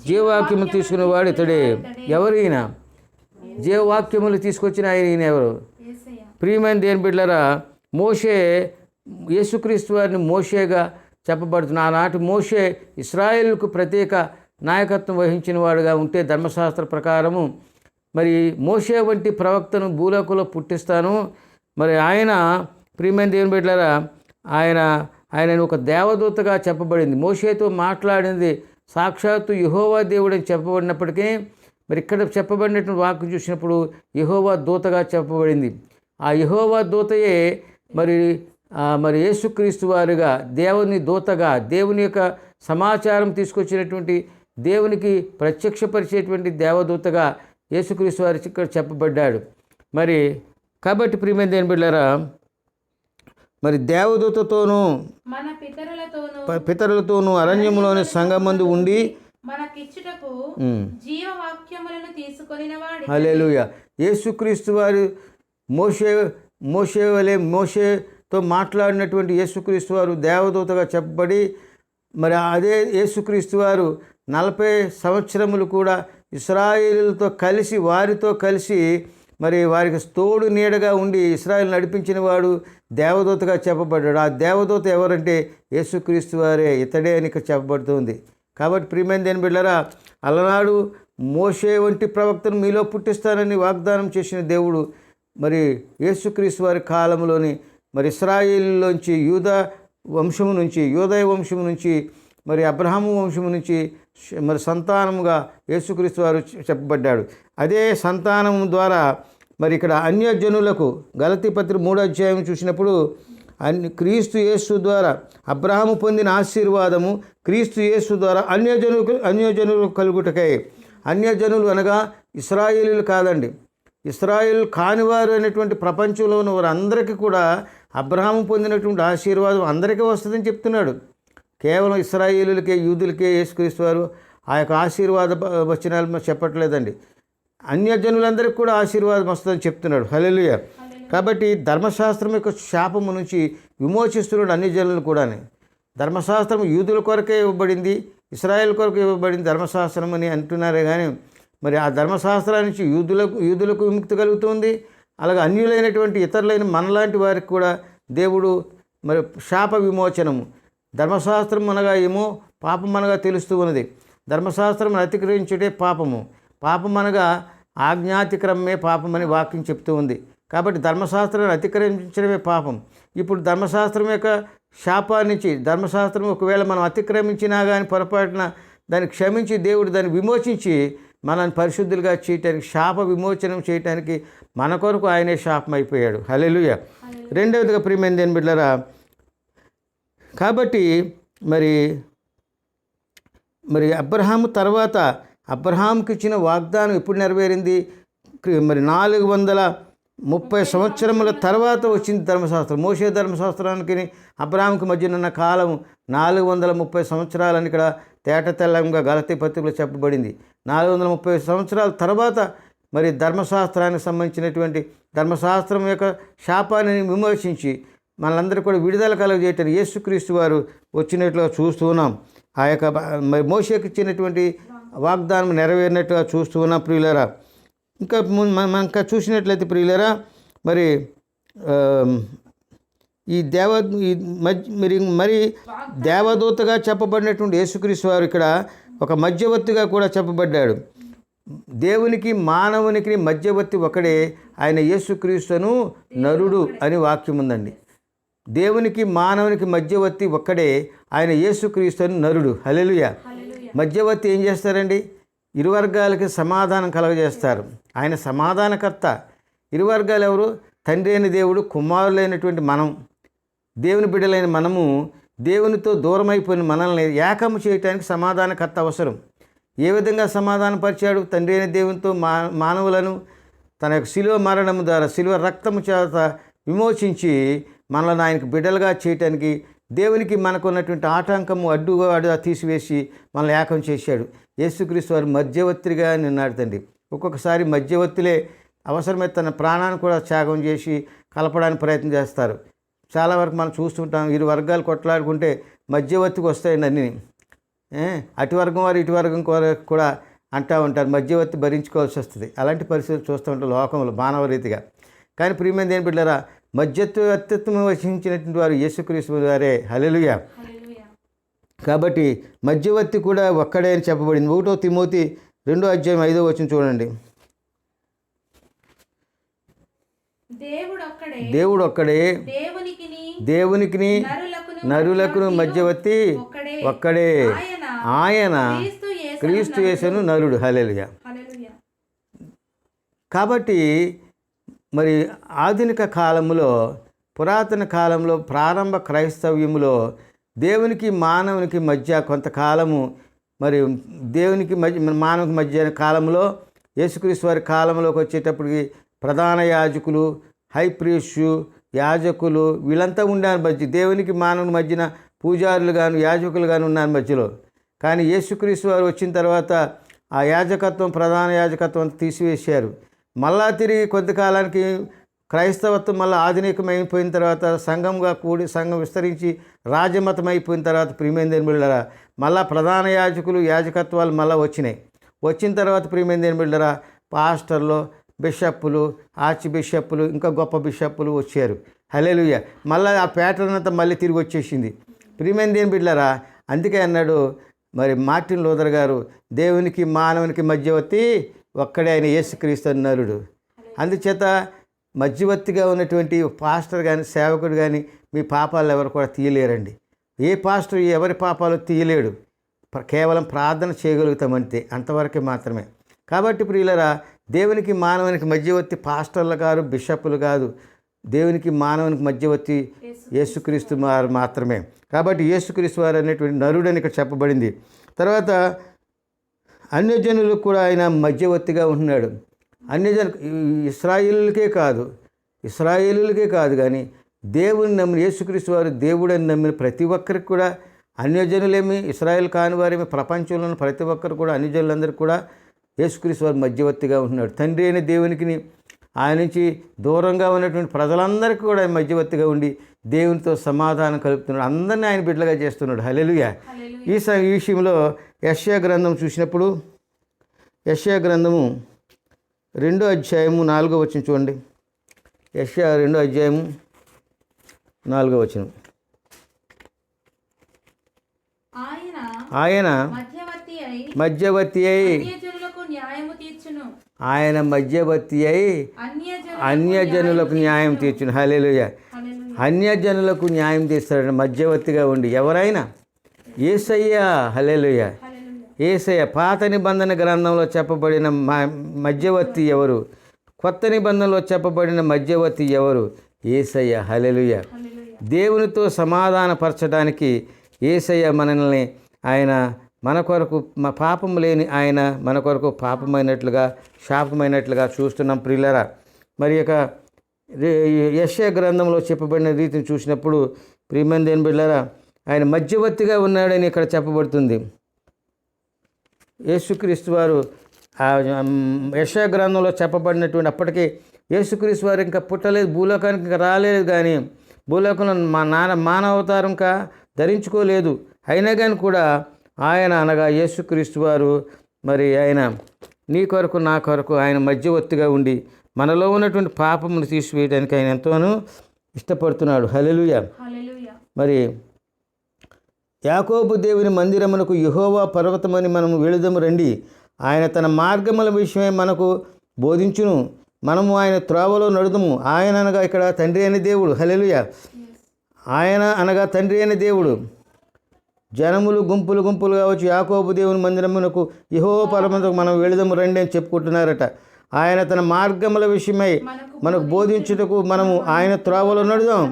జీవవాక్యము తీసుకునేవాడు ఇతడే. ఎవరైనా జీవవాక్యములు తీసుకొచ్చిన ఆయన ఎవరు? ప్రియమైన దేవుని బిడ్డలారా, మోషే యేసుక్రీస్తు వారిని మోషేగా చెప్పబడుతున్న ఆనాటి మోషే ఇశ్రాయేలుకు ప్రత్యేక నాయకత్వం వహించిన వాడుగా ఉంటే ధర్మశాస్త్ర ప్రకారము మరి మోషే వంటి ప్రవక్తను భూలోకంలో పుట్టిస్తాను. మరి ఆయన ప్రియమైన దేవుని బిడ్డలారా, ఆయన ఒక దేవదూతగా చెప్పబడింది. మోషేతో మాట్లాడింది సాక్షాత్తు యెహోవా దేవుడు అని చెప్పబడినప్పటికీ మరి ఇక్కడ చెప్పబడినటువంటి వాక్యం చూసినప్పుడు యెహోవా దూతగా చెప్పబడింది. ఆ యెహోవా దూతయే మరి యేసుక్రీస్తు వారుగా దేవుని దూతగా దేవుని యొక్క సమాచారం తీసుకొచ్చినటువంటి దేవునికి ప్రత్యక్షపరిచేటువంటి దేవదూతగా యేసుక్రీస్తు వారి ఇక్కడ చెప్పబడ్డాడు. మరి కాబట్టి ప్రియమైన దేవుని బిడ్డలారా, మరి దేవదూతతోనూ మన పితరులతోనూ అరణ్యంలోని సంగమందు ఉండి మనకిచ్చుటకు జీవవాక్యములను తీసుకొనిన వాడు. హల్లెలూయా. యేసుక్రీస్తు వారు మోషేతో మాట్లాడినటువంటి యేసుక్రీస్తు వారు దేవదూతగా చెప్పబడి, మరి అదే యేసుక్రీస్తు వారు 40 సంవత్సరములు కూడా ఇశ్రాయేలులతో కలిసి వారితో కలిసి మరి వారికి తోడు నీడగా ఉండి ఇశ్రాయేలు నడిపించిన వాడు దేవదూతగా చెప్పబడ్డాడు. ఆ దేవదూత ఎవరంటే యేసుక్రీస్తు వారే, ఇతడే అని ఇక్కడ చెప్పబడుతుంది. కాబట్టి ప్రియమైన దేవుని బిడ్డలారా, అలనాడు మోషే వంటి ప్రవక్తను మీలో పుట్టిస్తానని వాగ్దానం చేసిన దేవుడు మరి యేసుక్రీస్తు వారి కాలంలోని మరి ఇశ్రాయేలులోంచి యూదయ వంశము నుంచి మరి అబ్రహాము వంశము నుంచి మరి సంతానముగా యేసుక్రీస్తు వారు చెప్పబడ్డాడు. అదే సంతానం ద్వారా మరి ఇక్కడ అన్యజనులకు గలతీ పత్రిక 3వ అధ్యాయం చూసినప్పుడు క్రీస్తు యేసు ద్వారా అబ్రహాము పొందిన ఆశీర్వాదము క్రీస్తు యేసు ద్వారా అన్యజనులకు కలుగుటకై. అన్యజనులు అనగా ఇశ్రాయేలీలు కాదండి, ఇశ్రాయేలు కానివారు అనేటువంటి ప్రపంచంలో ఉన్న వారందరికీ కూడా అబ్రహాము పొందినటువంటి ఆశీర్వాదం అందరికీ వస్తుందని చెప్తున్నాడు. కేవలం ఇశ్రాయేలులకే యూదులకే యేసుక్రీస్తు వారు ఆ యొక్క ఆశీర్వాద వచనాలు చెప్పట్లేదండి, అన్యజనులందరికీ కూడా ఆశీర్వాదం వస్తుందని చెప్తున్నాడు. హల్లెలూయా. కాబట్టి ధర్మశాస్త్రం యొక్క శాపము నుంచి విమోచిస్తున్నాడు అన్యజనులను కూడా. ధర్మశాస్త్రం యూదుల కొరకే ఇవ్వబడింది, ఇశ్రాయేల్ కొరకు ఇవ్వబడింది ధర్మశాస్త్రం అని అంటున్నారే కానీ మరి ఆ ధర్మశాస్త్రాల నుంచి యూదులకు విముక్తి కలుగుతుంది. అలాగే అన్యులైనటువంటి ఇతరులైన మనలాంటి వారికి కూడా దేవుడు మరి శాప విమోచనము. ధర్మశాస్త్రం అనగా ఏమో పాపం అనగా తెలుస్తూ ఉన్నది. ధర్మశాస్త్రం అతిక్రమించుటే పాపము, పాపం అనగా ఆజ్ఞాతిక్రమమే పాపమని వాక్యం చెప్తూ ఉంది. కాబట్టి ధర్మశాస్త్రాన్ని అతిక్రమించడమే పాపం. ఇప్పుడు ధర్మశాస్త్రం యొక్క శాపాన్నించి ధర్మశాస్త్రం ఒకవేళ మనం అతిక్రమించినా కానీ పొరపాటున దాన్ని క్షమించి దేవుడు దాన్ని విమోచించి మనల్ని పరిశుద్ధులుగా చేయటానికి, శాప విమోచనం చేయటానికి మన కొరకు ఆయనే శాపం అయిపోయాడు. హల్లెలూయా. రెండవదిగా ప్రియమైన దేవుని బిడ్డలారా, కాబట్టి మరి అబ్రహాము తర్వాత అబ్రహాముకి ఇచ్చిన వాగ్దానం ఎప్పుడు నెరవేరింది? మరి 430 సంవత్సరముల తర్వాత వచ్చింది ధర్మశాస్త్రం. మోషే ధర్మశాస్త్రానికి అబ్రహాముకి మధ్యన ఉన్న కాలం 430 సంవత్సరాలని ఇక్కడ తేట తెల్లంగా గలతీ పత్రికలో చెప్పబడింది. 430 సంవత్సరాల తర్వాత మరి ధర్మశాస్త్రానికి సంబంధించినటువంటి ధర్మశాస్త్రం యొక్క శాపాన్ని విమోచించి మనందరూ కూడా విడుదల కలుగజేయటానికి యేసుక్రీస్తు వారు వచ్చినట్లుగా చూస్తూ ఉన్నాం. ఆ యొక్క మరి మోషేకి ఇచ్చినటువంటి వాగ్దానం నెరవేరినట్టుగా చూస్తూ ఉన్నాం ప్రియులారా. మనం ఇంకా చూసినట్లయితే ప్రియులారా, మరి మరి దేవదూతగా చెప్పబడినటువంటి యేసుక్రీస్తు వారు ఇక్కడ ఒక మధ్యవర్తిగా కూడా చెప్పబడ్డాడు. దేవునికి మానవునికి మధ్యవర్తి ఒకడే, ఆయన యేసుక్రీస్తును నరుడు అని వాక్యం ఉందండి. దేవునికి మానవునికి మధ్యవర్తి ఒక్కడే, ఆయన యేసుక్రీస్తును నరుడు. హల్లెలూయా. మధ్యవర్తి ఏం చేస్తారండి? ఇరు వర్గాలకి సమాధానం కలగజేస్తారు. ఆయన సమాధానకర్త. ఇరు వర్గాలు ఎవరు? తండ్రి అయిన దేవుడు, కుమారులైనటువంటి మనం, దేవుని బిడ్డలైన మనము దేవునితో దూరమైపోయిన మనల్ని ఏకము చేయటానికి సమాధానకర్త అవసరం. ఏ విధంగా సమాధానపరిచాడు? తండ్రి అయిన దేవునితో మానవులను తన యొక్క శిలువ మరణము ద్వారా, శిలువ రక్తము చేత విమోచించి మనల్ని ఆయనకు బిడ్డలుగా చేయటానికి దేవునికి మనకు ఉన్నటువంటి ఆటంకము అడ్డుగా తీసివేసి మనల్ని ఏకం చేశాడు. యేసుక్రీస్తు వారు మధ్యవర్తిగా నిన్నాడు తండ్రి. ఒక్కొక్కసారి మధ్యవర్తులే అవసరమైతే తన ప్రాణాన్ని కూడా త్యాగం చేసి కలపడానికి ప్రయత్నం చేస్తారు. చాలా వరకు మనం చూస్తుంటాం, ఇరు వర్గాలు కొట్లాడుకుంటే మధ్యవర్తికి వస్తాయండి అన్నీ. అటు వర్గం వారు ఇటు వర్గం కూడా అంటూ ఉంటారు, మధ్యవర్తి భరించుకోవాల్సి వస్తుంది. అలాంటి పరిస్థితులు చూస్తూ ఉంటాం లోకంలో మానవ రీతిగా. కానీ ప్రియమైన దేని బిడ్డలారా, అత్యుత్తమ వహించినటువంటి వారు యేసుక్రీస్తు వారే. హల్లెలూయా. కాబట్టి మధ్యవర్తి కూడా ఒక్కడే అని చెప్పబడింది. 1 తిమోతి 2వ అధ్యాయం 5వ వచనం చూడండి. దేవుడు ఒక్కడే, దేవునికి నరులకును మధ్యవర్తి ఒక్కడే, ఆయన క్రీస్తు యేసును నరుడు. హల్లెలూయా. కాబట్టి మరి ఆధునిక కాలంలో, పురాతన కాలంలో, ప్రారంభ క్రైస్తవ్యములో దేవునికి మానవునికి మధ్య కొంతకాలము, మరి దేవునికి మధ్య మానవునికి మధ్య కాలంలో యేసుక్రీస్తు వారి కాలంలోకి వచ్చేటప్పటికి ప్రధాన యాజకులు, హై ప్రీస్టు, యాజకులు వీళ్ళంతా ఉన్నారు మధ్య. దేవునికి మానవుని మధ్యన పూజారులు గాను యాజకులు గాను ఉన్నారు మధ్యలో. కానీ యేసుక్రీస్తు వారు వచ్చిన తర్వాత ఆ యాజకత్వం, ప్రధాన యాజకత్వం తీసివేశారు. మళ్ళా తిరిగి కొద్ది కాలానికి క్రైస్తవత్వం మళ్ళీ ఆధునికమైపోయిన తర్వాత, సంఘంగా కూడి సంఘం విస్తరించి రాజమతం అయిపోయిన తర్వాత ప్రియమైన బిడ్డలారా మళ్ళా ప్రధాన యాజకులు, యాజకత్వాలు మళ్ళీ వచ్చినాయి. వచ్చిన తర్వాత ప్రియమైన బిడ్డలారా పాస్టర్లు, బిషప్పులు, ఆర్చ్ బిషప్పులు, ఇంకా గొప్ప బిషప్పులు వచ్చారు. హల్లెలూయా. మళ్ళీ ఆ ప్యాటర్న్ అంతా మళ్ళీ తిరిగి వచ్చేసింది. ప్రియమైన బిడ్డలారా అందుకే అన్నాడు మరి మార్టిన్ లూథర్ గారు, దేవునికి మానవునికి మధ్యవర్తి ఒక్కడే ఆయన యేసుక్రీస్తు నరుడు. అందుచేత మధ్యవర్తిగా ఉన్నటువంటి పాస్టర్ కానీ సేవకుడు కానీ మీ పాపాలు ఎవరు కూడా తీయలేరండి. ఏ పాస్టర్ ఎవరి పాపాలు తీయలేడు. కేవలం ప్రార్థన చేయగలుగుతామంతే, అంతవరకే మాత్రమే. కాబట్టి ప్రియులరా దేవునికి మానవునికి మధ్యవర్తి పాస్టర్లు కాదు, బిషప్పులు కాదు. దేవునికి మానవునికి మధ్యవర్తి యేసుక్రీస్తు వారు మాత్రమే. కాబట్టి యేసుక్రీస్తు వారు అనేటువంటి నరుడని ఇక్కడ చెప్పబడింది. తర్వాత అన్యజనులకు కూడా ఆయన మధ్యవర్తిగా ఉంటున్నాడు. ఇశ్రాయేలులకే కాదు కానీ దేవుని నమ్మిన యేసుక్రీస్తు వారు దేవుడని నమ్మిన ప్రతి ఒక్కరికి కూడా, అన్యజనులేమి ఇశ్రాయేల్ కాని వారేమి, ప్రపంచంలో ఉన్న ప్రతి ఒక్కరు కూడా, అన్యజనులందరికీ కూడా యేసుక్రీస్తు వారు మధ్యవర్తిగా ఉంటున్నాడు. తండ్రి అయిన దేవునికి ఆయన నుంచి దూరంగా ఉన్నటువంటి ప్రజలందరికీ కూడా ఆయన మధ్యవర్తిగా ఉండి దేవునితో సమాధానం కలుపుతున్నాడు. అందరినీ ఆయన బిడ్డలుగా చేస్తున్నాడు. హల్లెలూయా. ఈ విషయంలో యెషయా గ్రంథం చూసినప్పుడు, యెషయా గ్రంథము 2వ అధ్యాయము 4వ వచనం చూడండి. యెషయా 2వ అధ్యాయము 4వ వచనం. ఆయన మధ్యవర్తి అయి ఆయన మధ్యవర్తి అయి అన్యజనులకు న్యాయం తీర్చును. హల్లెలూయా. అన్యజనులకు న్యాయం తీస్తాడు మధ్యవర్తిగా ఉండి. ఎవరైనా యేసయ్య. హల్లెలూయా. యేసయ్య. పాత నిబంధన గ్రంథంలో చెప్పబడిన మధ్యవర్తి ఎవరు? కొత్త నిబంధనలో చెప్పబడిన మధ్యవర్తి ఎవరు? యేసయ్య. హల్లెలూయా. దేవునితో సమాధానపరచడానికి యేసయ్య మనల్ని, ఆయన మన కొరకు పాపం లేని ఆయన మన కొరకు పాపమైనట్లుగా, శాపమైనట్లుగా చూస్తున్నాం ప్రియులారా. మరి యొక్క యెషయా గ్రంథంలో చెప్పబడిన రీతిని చూసినప్పుడు ప్రియమైన బిడ్డలారా ఆయన మధ్యవర్తిగా ఉన్నాడని ఇక్కడ చెప్పబడుతుంది. యేసుక్రీస్తు వారు యెషయా గ్రంథంలో చెప్పబడినటువంటి అప్పటికే యేసుక్రీస్తు వారు ఇంకా పుట్టలేదు, భూలోకానికి ఇంకా రాలేదు. కానీ భూలోకంలో మానవతారం ఇంకా ధరించుకోలేదు. అయినా కానీ కూడా ఆయన అనగా యేసుక్రీస్తు వారు మరి ఆయన నీ కొరకు నా కొరకు ఆయన మధ్యవర్తిగా ఉండి మనలో ఉన్నటువంటి పాపమును తీసివేయడానికి ఆయన ఎంతోనూ ఇష్టపడుతున్నాడు. హల్లెలూయా. మరి యాకోబు దేవుని మందిరమునకు యెహోవా పర్వతమని మనము వెళుదము రండి. ఆయన తన మార్గముల విషయమై మనకు బోధించును. మనము ఆయన త్రోవలో నడుదము. ఆయన అనగా ఇక్కడ తండ్రి అయిన దేవుడు. హల్లెలూయా. ఆయన అనగా తండ్రి అయిన దేవుడు. జనములు గుంపులు గుంపులుగా వచ్చి యాకోబు దేవుని మందిరమునకు యెహోవా పర్వతమునకు మనం వెళుదము రండి అని చెప్పుకుంటున్నారట. ఆయన తన మార్గముల విషయమై మనకు బోధించుటకు మనము ఆయన త్రోవలో నడుదాం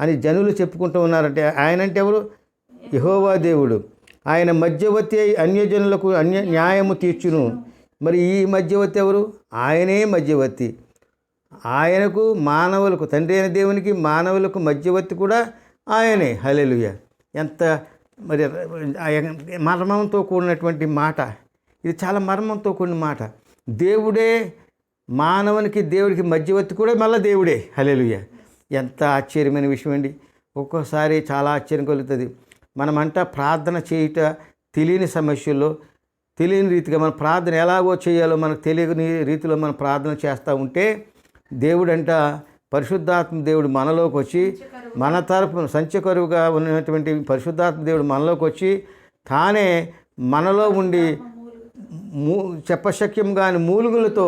అని జనులు చెప్పుకుంటూ ఉన్నారంటే ఆయన అంటే ఎవరు? యెహోవా దేవుడు. ఆయన మధ్యవర్తి అయి అన్యజనులకు న్యాయము తీర్చును. మరి ఈ మధ్యవర్తి ఎవరు? ఆయనే మధ్యవర్తి. ఆయనకు మానవులకు, తండ్రి అయిన దేవునికి మానవులకు మధ్యవర్తి కూడా ఆయనే. హల్లెలూయా. ఎంత మరి మర్మంతో కూడినటువంటి మాట ఇది. చాలా మర్మంతో కూడిన మాట. దేవుడే మానవునికి, దేవుడికి మధ్యవర్తి కూడా మళ్ళీ దేవుడే. హల్లెలూయా. ఎంత ఆశ్చర్యమైన విషయం అండి. ఒక్కోసారి చాలా ఆశ్చర్యం కలుగుతుంది. మనమంట ప్రార్థన చేయుట తెలియని సమస్యల్లో, తెలియని రీతిగా మన ప్రార్థన ఎలాగో చేయాలో మనకు తెలియని రీతిలో మనం ప్రార్థన చేస్తూ ఉంటే దేవుడంట, పరిశుద్ధాత్మ దేవుడు మనలోకి వచ్చి మన తరపున సంచకరువుగా ఉన్నటువంటి పరిశుద్ధాత్మ దేవుడు మనలోకి వచ్చి తానే మనలో ఉండి చెప్పశక్యం కాని మూలుగులతో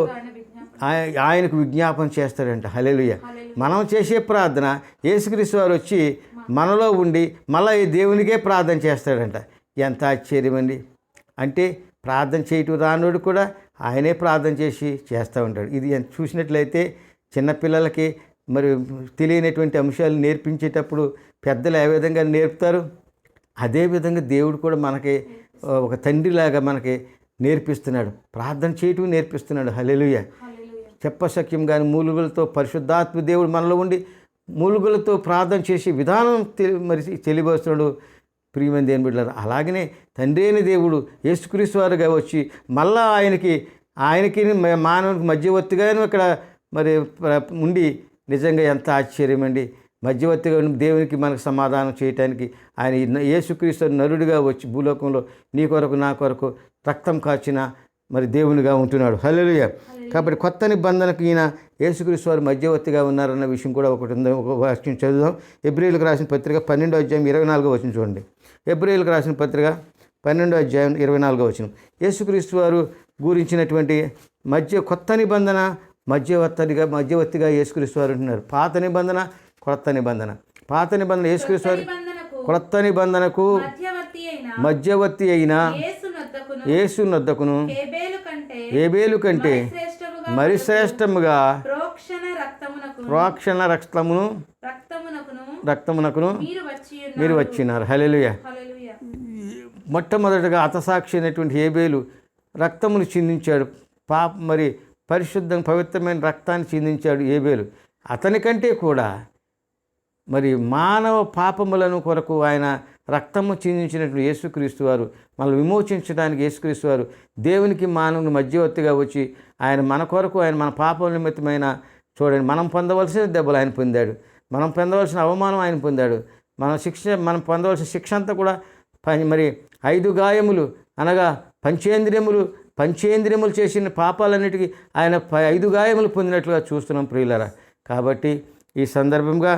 ఆయనకు విజ్ఞాపన చేస్తాడంట. హల్లెలూయా. మనం చేసే ప్రార్థన యేసుక్రీస్తు వారు వచ్చి మనలో ఉండి మళ్ళీ ఈ దేవునికే ప్రార్థన చేస్తాడంట. ఎంత ఆశ్చర్యమండి. అంటే ప్రార్థన చేయటం రానోడు కూడా ఆయనే ప్రార్థన చేస్తూ ఉంటాడు. ఇది చూసినట్లయితే చిన్నపిల్లలకి మరి తెలియనటువంటి అంశాలు నేర్పించేటప్పుడు పెద్దలు ఏ విధంగా నేర్పుతారు, అదేవిధంగా దేవుడు కూడా మనకి ఒక తండ్రిలాగా మనకి నేర్పిస్తున్నాడు, ప్రార్థన చేయటం నేర్పిస్తున్నాడు. హల్లెలూయా. చెప్పశక్యం కానీ మూలుగులతో పరిశుద్ధాత్మ దేవుడు మనలో ఉండి మూలుగులతో ప్రార్థన చేసి విధానం మరి తెలియబోస్తున్నాడు. ప్రియమైన దేవుని బిడ్డలారా, అలాగనే తండ్రి అయిన దేవుడు యేసుక్రీస్తు వారుగా వచ్చి మళ్ళా ఆయనకి మానవునికి మధ్యవర్తిగాను ఇక్కడ మరి ఉండి నిజంగా ఎంత ఆశ్చర్యం అండి. మధ్యవర్తిగా దేవునికి మనకు సమాధానం చేయటానికి ఆయన యేసుక్రీస్తు నరుడిగా వచ్చి భూలోకంలో నీ కొరకు నా కొరకు రక్తం కాచిన మరి దేవునిగా ఉంటున్నాడు. హల్లెలూయా. కాబట్టి కొత్త నిబంధనకు ఈయన యేసుక్రీస్తు వారు మధ్యవర్తిగా ఉన్నారన్న విషయం కూడా ఒకటి ఉంది. ఒక వాక్యం చదువుదాం. హెబ్రీయులకు రాసిన పత్రిక 12వ అధ్యాయం 24వ వచనం చూడండి. హెబ్రీయులకు రాసిన పత్రిక 12వ అధ్యాయం 24వ వచనం. యేసుక్రీస్తు వారు గురించినటువంటి కొత్త నిబంధన మధ్యవర్తిగా యేసుక్రీస్తు వారు ఉంటున్నారు. పాత నిబంధన కొత్త నిబంధన. పాత నిబంధన యేసుక్రీస్తు వారు కొత్త నిబంధనకు మధ్యవర్తి అయిన యేసు నొద్దకును హేబేలు కంటే మరి శ్రేష్టముగా ప్రోక్షణ రక్తమునకును మీరు వచ్చినారు. హల్లెలూయా. మొట్టమొదటిగా హతసాక్షి అయినటువంటి హేబేలు రక్తమును చిందించాడు. మరి పరిశుద్ధం పవిత్రమైన రక్తాన్ని చిందించాడు హేబేలు. అతనికంటే కూడా మరి మానవ పాపములను కొరకు ఆయన రక్తము చిందించినట్లు యేసుక్రీస్తు వారు మనల్ని విమోచించడానికి యేసుక్రీస్తు వారు దేవునికి మానవుని మధ్యవర్తిగా వచ్చి ఆయన మన కొరకు ఆయన మన పాపం నిమిత్తమైన చూడండి, మనం పొందవలసిన దెబ్బలు ఆయన పొందాడు, మనం పొందవలసిన అవమానం ఆయన పొందాడు, మనం పొందవలసిన శిక్ష అంతా కూడా మరి 5 గాయములు అనగా పంచేంద్రియములు చేసిన పాపాలన్నిటికీ ఆయన 5 గాయములు పొందినట్లుగా చూస్తున్నాం ప్రియులారా. కాబట్టి ఈ సందర్భంగా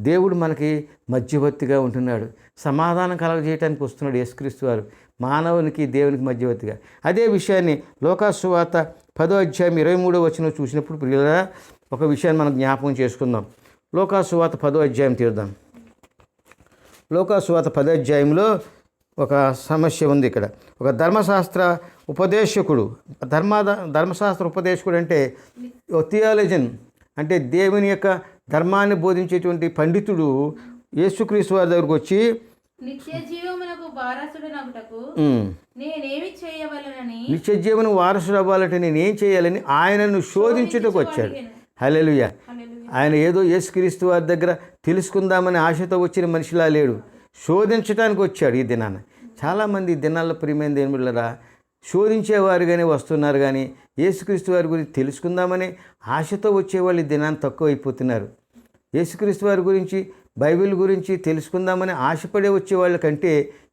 దేవుడు మనకి మధ్యవర్తిగా ఉంటున్నాడు, సమాధానం కలగజేయడానికి వస్తున్నాడు యేసుక్రీస్తు వారు మానవునికి దేవునికి మధ్యవర్తిగా. అదే విషయాన్ని లూకాసు సువార్త 10వ అధ్యాయం 23వ వచనం చూసినప్పుడు ప్రియులారా ఒక విషయాన్ని మనం జ్ఞాపకం చేసుకుందాం. లూకాసు సువార్త 10వ అధ్యాయం తీద్దాం. లూకాసు సువార్త 10వ అధ్యాయంలో ఒక సమస్య ఉంది. ఇక్కడ ఒక ధర్మశాస్త్ర ఉపదేశకుడు అంటే థియాలజన్ అంటే దేవుని యొక్క ధర్మాన్ని బోధించేటువంటి పండితుడు యేసుక్రీస్తు వారి దగ్గరకు వచ్చి నిత్య జీవమునకు వారసుడు అవ్వాలంటే నేనేం చేయాలని ఆయనను శోధించుటకు వచ్చాడు. హల్లెలూయా. ఆయన ఏదో యేసుక్రీస్తు వారి దగ్గర తెలుసుకుందామని ఆశతో వచ్చిన మనిషిలా లేడు, శోధించడానికి వచ్చాడు. ఈ దినాన చాలామంది ఈ దినాల్లో ప్రియమైన దేవుని బిడ్డలారా శోధించేవారుగానే వస్తున్నారు, కానీ యేసుక్రీస్తు వారి గురించి తెలుసుకుందామని ఆశతో వచ్చేవాళ్ళు ఈ దినాన్ని తక్కువైపోతున్నారు. యేసుక్రీస్తు వారి గురించి బైబిల్ గురించి తెలుసుకుందామని ఆశపడే వచ్చేవాళ్ళ కంటే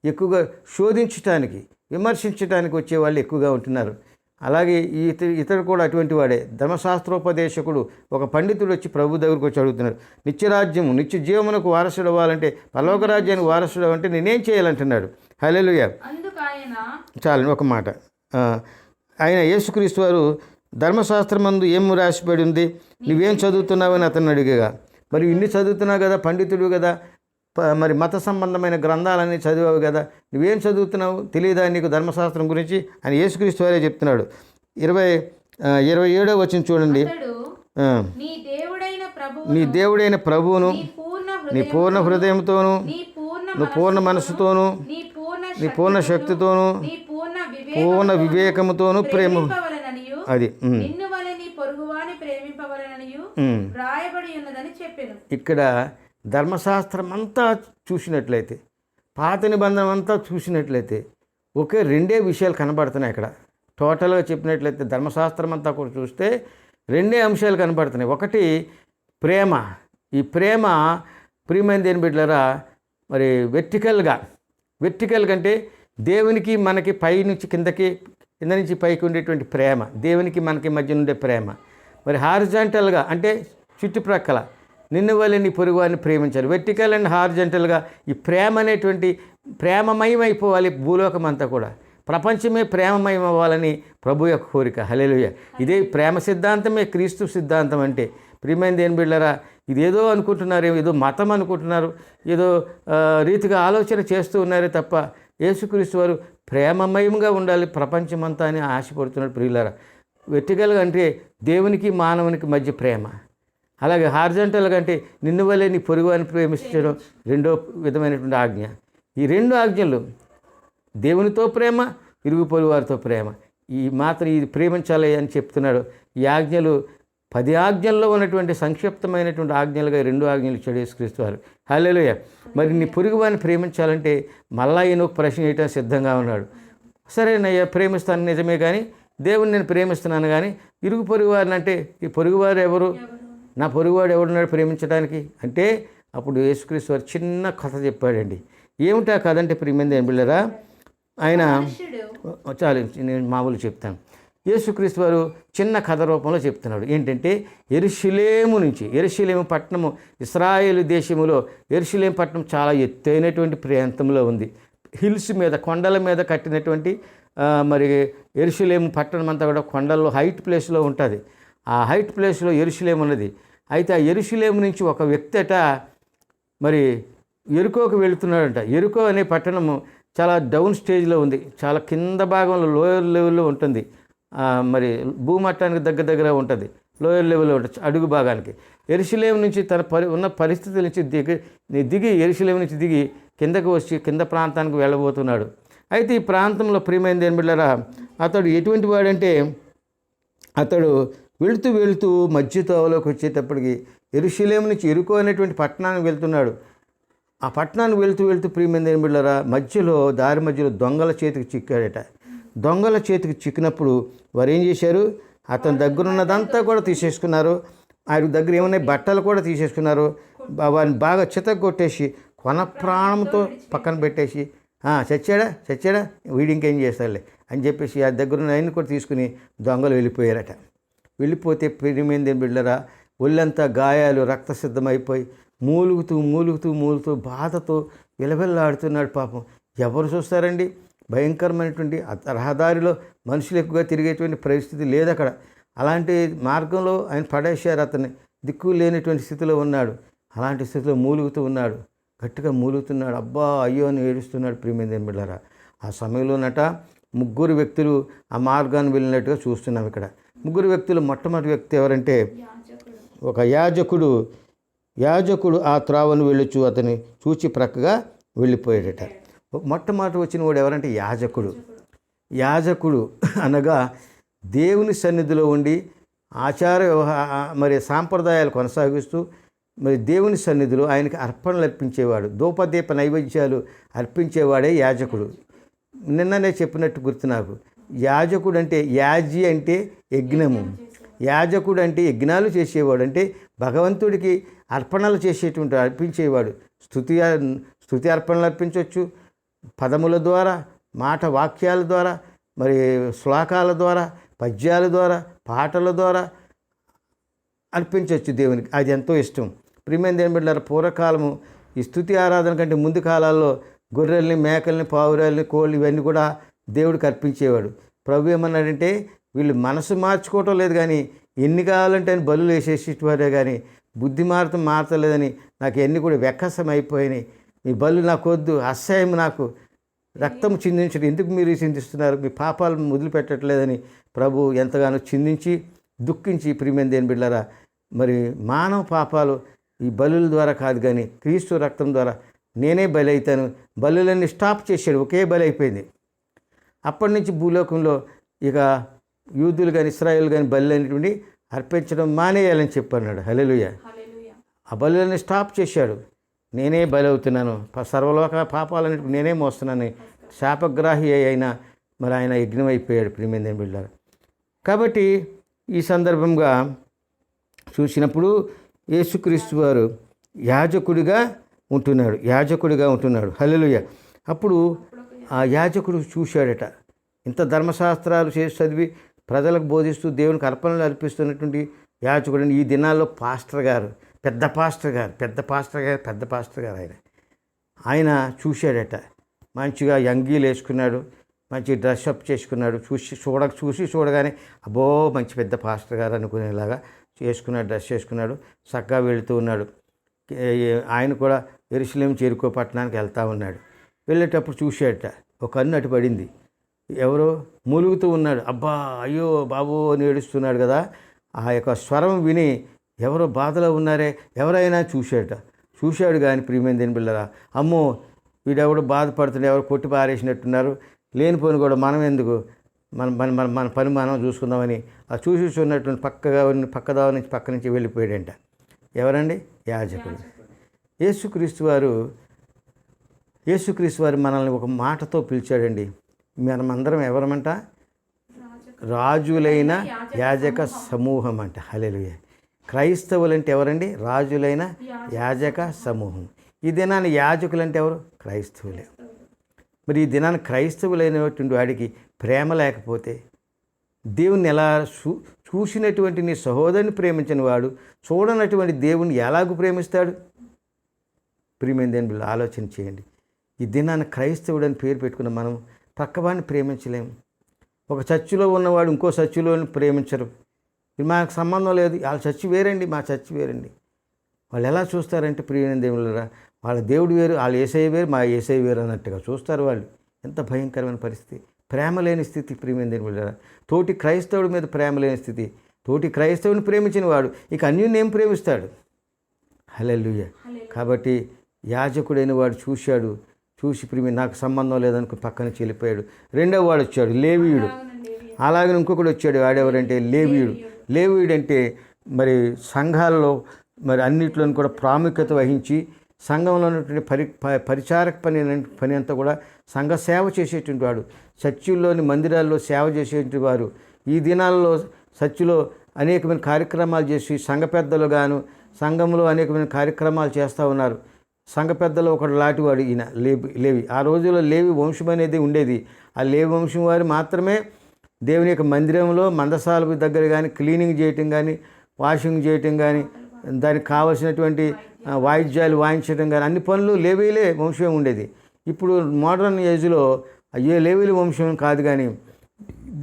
ఎక్కువగా శోధించటానికి విమర్శించడానికి వచ్చేవాళ్ళు ఎక్కువగా ఉంటున్నారు. అలాగే ఇతడు కూడా అటువంటి వాడే. ధర్మశాస్త్రోపదేశకుడు ఒక పండితుడు వచ్చి ప్రభు దగ్గరకు వచ్చి అడుగుతున్నాడు, నిత్య జీవమునకు వారసుడు అవ్వాలంటే పరలోక రాజ్యానికి వారసుడు అంటే నేనేం చేయాలంటున్నాడు. హల్లెలూయా. చాలండి ఒక మాట. ఆయన యేసుక్రీస్తు వారు ధర్మశాస్త్రమందు ఏం రాసిపడి ఉంది, నువ్వేం చదువుతున్నావని అతను అడిగగా, మరి ఇన్ని చదువుతున్నావు కదా, పండితుడు కదా, మరి మత సంబంధమైన గ్రంథాలన్నీ చదివావు కదా, నువ్వేం చదువుతున్నావు, తెలియదా నీకు ధర్మశాస్త్రం గురించి అని యేసుక్రీస్తు వారే చెప్తున్నాడు. 27వ వచనం చూడండి. నీ దేవుడైన ప్రభువును నీ పూర్ణ హృదయంతోనూ నువ్వు పూర్ణ మనసుతోనూ నీ పూర్ణ శక్తితోనూ పూర్ణ వివేకముతోనూ ప్రేమ అది ఇక్కడ ధర్మశాస్త్రం అంతా చూసినట్లయితే, పాత నిబంధన అంతా చూసినట్లయితే ఒకే 2 విషయాలు కనబడుతున్నాయి. ఇక్కడ టోటల్గా చెప్పినట్లయితే ధర్మశాస్త్రం అంతా కూడా చూస్తే 2 అంశాలు కనబడుతున్నాయి. ఒకటి ప్రేమ. ఈ ప్రేమ ప్రియమైన దేని బిడ్డలారా మరి వెర్టికల్ కంటే దేవునికి మనకి పై నుంచి కింద నుంచి పైకి ఉండేటువంటి ప్రేమ, దేవునికి మనకి మధ్య ఉండే ప్రేమ. మరి హారిజాంటల్గా అంటే చుట్టుప్రక్కల నిన్ను వల్లే నీ పొరుగువారిని ప్రేమించాలి. వెర్టికల్ అండ్ హారిజాంటల్గా ఈ ప్రేమ అనేటువంటి ప్రేమమయం అయిపోవాలి. భూలోకం అంతా కూడా ప్రపంచమే ప్రేమమయం అవ్వాలని ప్రభు యొక్క కోరిక. హల్లెలూయా. ఇదే ప్రేమ సిద్ధాంతమే క్రీస్తు సిద్ధాంతం. అంటే ప్రియమైన దేని బిడ్డలారా ఇదేదో అనుకుంటున్నారు, ఏదో మతం అనుకుంటున్నారు, ఏదో రీతిగా ఆలోచన చేస్తూ ఉన్నారే తప్ప యేసుక్రీస్తు వారు ప్రేమమయంగా ఉండాలి ప్రపంచమంతా అని ఆశపడుతున్నాడు. ప్రియులారా వెర్టికల్గా అంటే దేవునికి మానవునికి మధ్య ప్రేమ, అలాగే హార్జంటల్గా అంటే నిన్ను వల్లే నీ పొరుగువారిని ప్రేమించడం రెండో విధమైనటువంటి ఆజ్ఞ. ఈ రెండు ఆజ్ఞలు దేవునితో ప్రేమ, ఇరుగు పొరుగు వారితో ప్రేమ, ఈ మాత్రం ఇది ప్రేమించాలి అని చెప్తున్నాడు. ఈ ఆజ్ఞలు 10 ఆజ్ఞల్లో ఉన్నటువంటి సంక్షిప్తమైనటువంటి ఆజ్ఞలుగా ఈ 2 ఆజ్ఞలు ఇచ్చాడు యేసుక్రీస్తు వారు. హల్లెలూయా. మరి నీ పొరుగు వారిని ప్రేమించాలంటే మళ్ళా ఈయన ఒక ప్రశ్న వేయటం సిద్ధంగా ఉన్నాడు. సరేనయ్యా, ప్రేమిస్తాను నిజమే, కానీ దేవుని నేను ప్రేమిస్తున్నాను, కానీ ఇరుగు పొరుగు వారిని అంటే ఈ పొరుగువారు ఎవరు, నా పొరుగువాడు ఎవడున్నాడు ప్రేమించడానికి అంటే అప్పుడు యేసుక్రీస్తు వారు చిన్న కథ చెప్పాడండి. ఏమిటా కథ అంటే ప్రియమైనది ఏం బిళ్ళరా, ఆయన చాలు నేను మామూలు చెప్తాను. యేసుక్రీస్తు వారు చిన్న కథ రూపంలో చెప్తున్నాడు. ఏంటంటే యెరూషలేము పట్టణము ఇశ్రాయేలు దేశములో యెరూషలేము పట్టణం చాలా ఎత్తైనటువంటి ప్రాంతంలో ఉంది. హిల్స్ మీద, కొండల మీద కట్టినటువంటి మరి యెరూషలేము పట్టణం అంతా కూడా కొండల్లో హైట్ ప్లేస్లో ఉంటుంది. ఆ హైట్ ప్లేస్లో యెరూషలేము ఉన్నది. అయితే ఆ యెరూషలేము నుంచి ఒక వ్యక్తి అట మరి ఎరుకోకు వెళుతున్నాడంట. ఎరుకో అనే పట్టణము చాలా డౌన్ స్టేజ్లో ఉంది, చాలా కింద భాగంలో లోయర్ లెవెల్లో ఉంటుంది. మరి భూమట్టానికి దగ్గర ఉంటుంది, లోయర్ లెవెల్లో ఉంటుంది, అడుగు భాగానికి. యెరూషలేము నుంచి తన ఉన్న పరిస్థితుల నుంచి దిగి యెరూషలేము నుంచి దిగి కిందకు వచ్చి కింద ప్రాంతానికి వెళ్ళబోతున్నాడు. అయితే ఈ ప్రాంతంలో ప్రియమైనది ఏం బిడ్డలారా, అతడు ఎటువంటి వాడంటే అతడు వెళుతూ మధ్య తోవలోకి వచ్చేటప్పటికి యెరూషలేము నుంచి ఎరుకో అనేటువంటి పట్టణానికి వెళ్తున్నాడు. ఆ పట్టణానికి వెళుతూ ప్రియమైనది ఏం బిడ్డలారా, దారి మధ్యలో దొంగల చేతికి చిక్కాడట. దొంగల చేతికి చిక్కినప్పుడు వారు ఏం చేశారు, అతని దగ్గర ఉన్నదంతా కూడా తీసేసుకున్నారు. ఆయన దగ్గర ఏమున్నాయి, బట్టలు కూడా తీసేసుకున్నారు. వారిని బాగా చితగొట్టేసి కొన ప్రాణంతో పక్కన పెట్టేసి చచ్చాడా వీడి ఇంకేం చేస్తాడులే అని చెప్పేసి ఆ దగ్గర ఉన్న ఆయన కూడా తీసుకుని దొంగలు వెళ్ళిపోయారట. వెళ్ళిపోతే ప్రియమైనది బిడ్డలారా, ఒళ్ళంతా గాయాలు రక్తసిద్ధమైపోయి మూలుగుతూ బాధతో విలవిల్లాడుతున్నాడు. పాపం ఎవరు చూస్తారండి, భయంకరమైనటువంటి రహదారిలో మనుషులు ఎక్కువగా తిరిగేటువంటి పరిస్థితి లేదు అక్కడ. అలాంటి మార్గంలో ఆయన పడేశారు, అతన్ని దిక్కు లేనటువంటి స్థితిలో ఉన్నాడు. అలాంటి స్థితిలో మూలుగుతూ ఉన్నాడు, గట్టిగా మూలుగుతున్నాడు, అబ్బా అయ్యో అని ఏడుస్తున్నాడు. ప్రియమైనది బిడ్డలారా, ఆ సమయంలోనట 3 వ్యక్తులు ఆ మార్గాన్ని వెళ్ళినట్టుగా చూస్తున్నాం ఇక్కడ. 3 వ్యక్తులు, మొట్టమొదటి వ్యక్తి ఎవరంటే ఒక యాజకుడు ఆ త్రావను వెళ్ళొచ్చు అతని చూచి ప్రక్కగా వెళ్ళిపోయాడట. మొట్టమొదటి వచ్చిన వాడు ఎవరంటే యాజకుడు అనగా దేవుని సన్నిధిలో ఉండి మరి సాంప్రదాయాలు కొనసాగిస్తూ మరి దేవుని సన్నిధిలో ఆయనకి అర్పణలు అర్పించేవాడు, ధూపదీప నైవేద్యాలు అర్పించేవాడే యాజకుడు. నిన్ననే చెప్పినట్టు గుర్తు నాకు, యాజకుడు అంటే యాజి అంటే యజ్ఞము, యాజకుడు అంటే యజ్ఞాలు చేసేవాడు, అంటే భగవంతుడికి అర్పణలు చేసేటువంటి అర్పించేవాడు. స్తుతి అర్పణలు అర్పించవచ్చు, పదముల ద్వారా, మాట వాక్యాల ద్వారా, మరి శ్లోకాల ద్వారా, పద్యాల ద్వారా, పాటల ద్వారా అర్పించవచ్చు దేవునికి. అది ఎంతో ఇష్టం. ప్రియమైనది ఏం బిడ్డలారా, పూర్వకాలము ఈ స్తుతి ఆరాధన కంటే ముందు కాలాల్లో గొర్రెల్ని, మేకల్ని, పావురాల్ని, కోళ్ళు ఇవన్నీ కూడా దేవుడికి అర్పించేవాడు. ప్రభు ఏమన్నాడంటే, వీళ్ళు మనసు మార్చుకోవటం లేదు కానీ ఎన్ని కావాలంటే అని బలులు వేసేసేవారే కానీ బుద్ధి మారతలేదని నాకు ఎన్ని కూడా వెక్కసం అయిపోయినాయి. మీ బలు నాకు వద్దు, అసహ్యం, నాకు రక్తం చిందించడం, ఎందుకు మీరు చిందిస్తున్నారు, మీ పాపాలను వదిలిపెట్టట్లేదని ప్రభు ఎంతగానో చిందించి దుఃఖించి, ప్రియమైనది ఏం బిడ్డలారా, మరి మానవ పాపాలు ఈ బలుల ద్వారా కాదు కానీ క్రీస్తు రక్తం ద్వారా నేనే బలి అవుతాను, బలులన్నీ స్టాప్ చేశాడు, ఒకే బలి అయిపోయింది. అప్పటి నుంచి భూలోకంలో ఇక యూదులు కానీ ఇశ్రాయేలు కానీ బలి అనేటువంటి అర్పించడం మానేయాలని చెప్పన్నాడు. హల్లెలూయా. ఆ బలులన్నీ స్టాప్ చేశాడు. నేనే బలి అవుతున్నాను, సర్వలోక పాపాలన్నిటికీ నేనే మోస్తున్నాను, శాపగ్రాహి అయినా మరి ఆయన యజ్ఞం అయిపోయాడు. ప్రియమైనది బిడ్డలారా, కాబట్టి ఈ సందర్భంగా చూసినప్పుడు యేసుక్రీస్తు వారు యాజకుడిగా ఉంటున్నాడు. హల్లెలూయా. అప్పుడు ఆ యాజకుడు చూశాడట, ఇంత ధర్మశాస్త్రాలు చేసి చదివి ప్రజలకు బోధిస్తూ దేవునికి అర్పణలు అర్పిస్తున్నటువంటి యాజకుడు. ఈ దినాల్లో పెద్ద పాస్టర్ గారు ఆయన చూశాడట. మంచిగా యంగీలు వేసుకున్నాడు, మంచి డ్రెస్అప్ చేసుకున్నాడు. చూడగానే అబ్బో మంచి పెద్ద పాస్టర్ గారు అనుకునేలాగా చేసుకున్నాడు, డ్రెస్ చేసుకున్నాడు, చక్కగా వెళుతూ ఉన్నాడు. ఆయన కూడా యెరూషలేము చేరుకో పట్టణానికి వెళ్తూ ఉన్నాడు. వెళ్ళేటప్పుడు చూశాడట, ఒక కన్ను అటు పడింది. ఎవరో మూలుగుతూ ఉన్నాడు, అబ్బా అయ్యో బాబో అని ఏడుస్తున్నాడు కదా. ఆ యొక్క స్వరం విని ఎవరో బాధలో ఉన్నారే ఎవరైనా చూశాడు కానీ ప్రియమైన దేని బిళ్ళరా, అమ్మో వీడెవడు బాధపడుతుండే, ఎవరు కొట్టి పారేసినట్టున్నారు, లేనిపోని కూడా మనం ఎందుకు మన మన మన మన పని మనం చూసుకుందామని ఆ చూసినటువంటి పక్కదావ నుంచి పక్క నుంచి వెళ్ళిపోయాడంట. ఎవరండి? యాజకుడు. యేసుక్రీస్తు వారు మనల్ని ఒక మాటతో పిలిచాడండి. మనమందరం ఎవరమంట? రాజులైన యాజక సమూహం అంట. హల్లెలూయా. క్రైస్తవులంటే ఎవరండి? రాజులైన యాజక సమూహం. ఈ దినాన్ని యాజకులంటే ఎవరు? క్రైస్తవులే. మరి ఈ దినాన్ని క్రైస్తవులైనటువంటి వాడికి ప్రేమ లేకపోతే, దేవుణ్ణి ఎలా చూసినటువంటి నీ సహోదరుని ప్రేమించిన వాడు చూడనటువంటి దేవుణ్ణి ఎలాగూ ప్రేమిస్తాడు? ప్రియమైన దేవుని బిడ్డలు ఆలోచన చేయండి. ఈ దినాన్ని క్రైస్తవుడు అని పేరు పెట్టుకున్న మనం పక్కవాడిని ప్రేమించలేము. ఒక చర్చిలో ఉన్నవాడు ఇంకో చర్చిలోని ప్రేమించరు. మాకు సంబంధం లేదు, వాళ్ళ చర్చి వేరండి, మా చర్చి వేరండి. వాళ్ళు ఎలా చూస్తారంటే ప్రియమైన దేవుళ్ళరా, వాళ్ళ దేవుడు వేరు, వాళ్ళ యేసయ్య వేరు, మా యేసయ్య వేరు అన్నట్టుగా చూస్తారు వాళ్ళు. ఎంత భయంకరమైన పరిస్థితి! ప్రేమ లేని స్థితి ప్రియమైన దేవుళ్ళరా. తోటి క్రైస్తవుడి మీద ప్రేమ లేని స్థితి. తోటి క్రైస్తవుని ప్రేమించిన వాడు ఇక అన్యుని ఏం ప్రేమిస్తాడు? హల్లెలూయా. కాబట్టి యాజకుడైన వాడు చూసి ప్రియమైన నాకు సంబంధం లేదనుకుని పక్కన వెళ్ళిపోయాడు. రెండవ వాడు వచ్చాడు, లేవీయుడు. అలాగే ఇంకొకడు వచ్చాడు. వాడెవరంటే లేవీయుడు. లేవీయుడు అంటే మరి సంఘాలలో మరి అన్నిట్లోనూ కూడా ప్రాముఖ్యత వహించి సంఘంలో ఉన్నటువంటి పరిచారక పని అంతా కూడా సంఘ సేవ చేసేటువంటి వాడు. చర్చిల్లోని మందిరాల్లో సేవ చేసేటువంటి వారు ఈ దినాల్లో చర్చిలో అనేకమైన కార్యక్రమాలు చేసి సంఘ పెద్దలు గాను సంఘంలో అనేకమైన కార్యక్రమాలు చేస్తూ ఉన్నారు. సంఘ పెద్దలు ఒకడు లాంటివాడు ఈయన లేవి. ఆ రోజుల్లో లేవి వంశం అనేది ఉండేది. ఆ లేవి వంశం వారు మాత్రమే దేవుని యొక్క మందిరంలో మందసాల దగ్గర కానీ క్లీనింగ్ చేయటం కానీ వాషింగ్ చేయటం కానీ దానికి కావలసినటువంటి వాయిద్యాలు వాయించడం కానీ అన్ని పనులు లేవీలే వంశం ఉండేది. ఇప్పుడు మోడర్న్ ఏజ్లో ఏ లేవీల వంశం కాదు, కానీ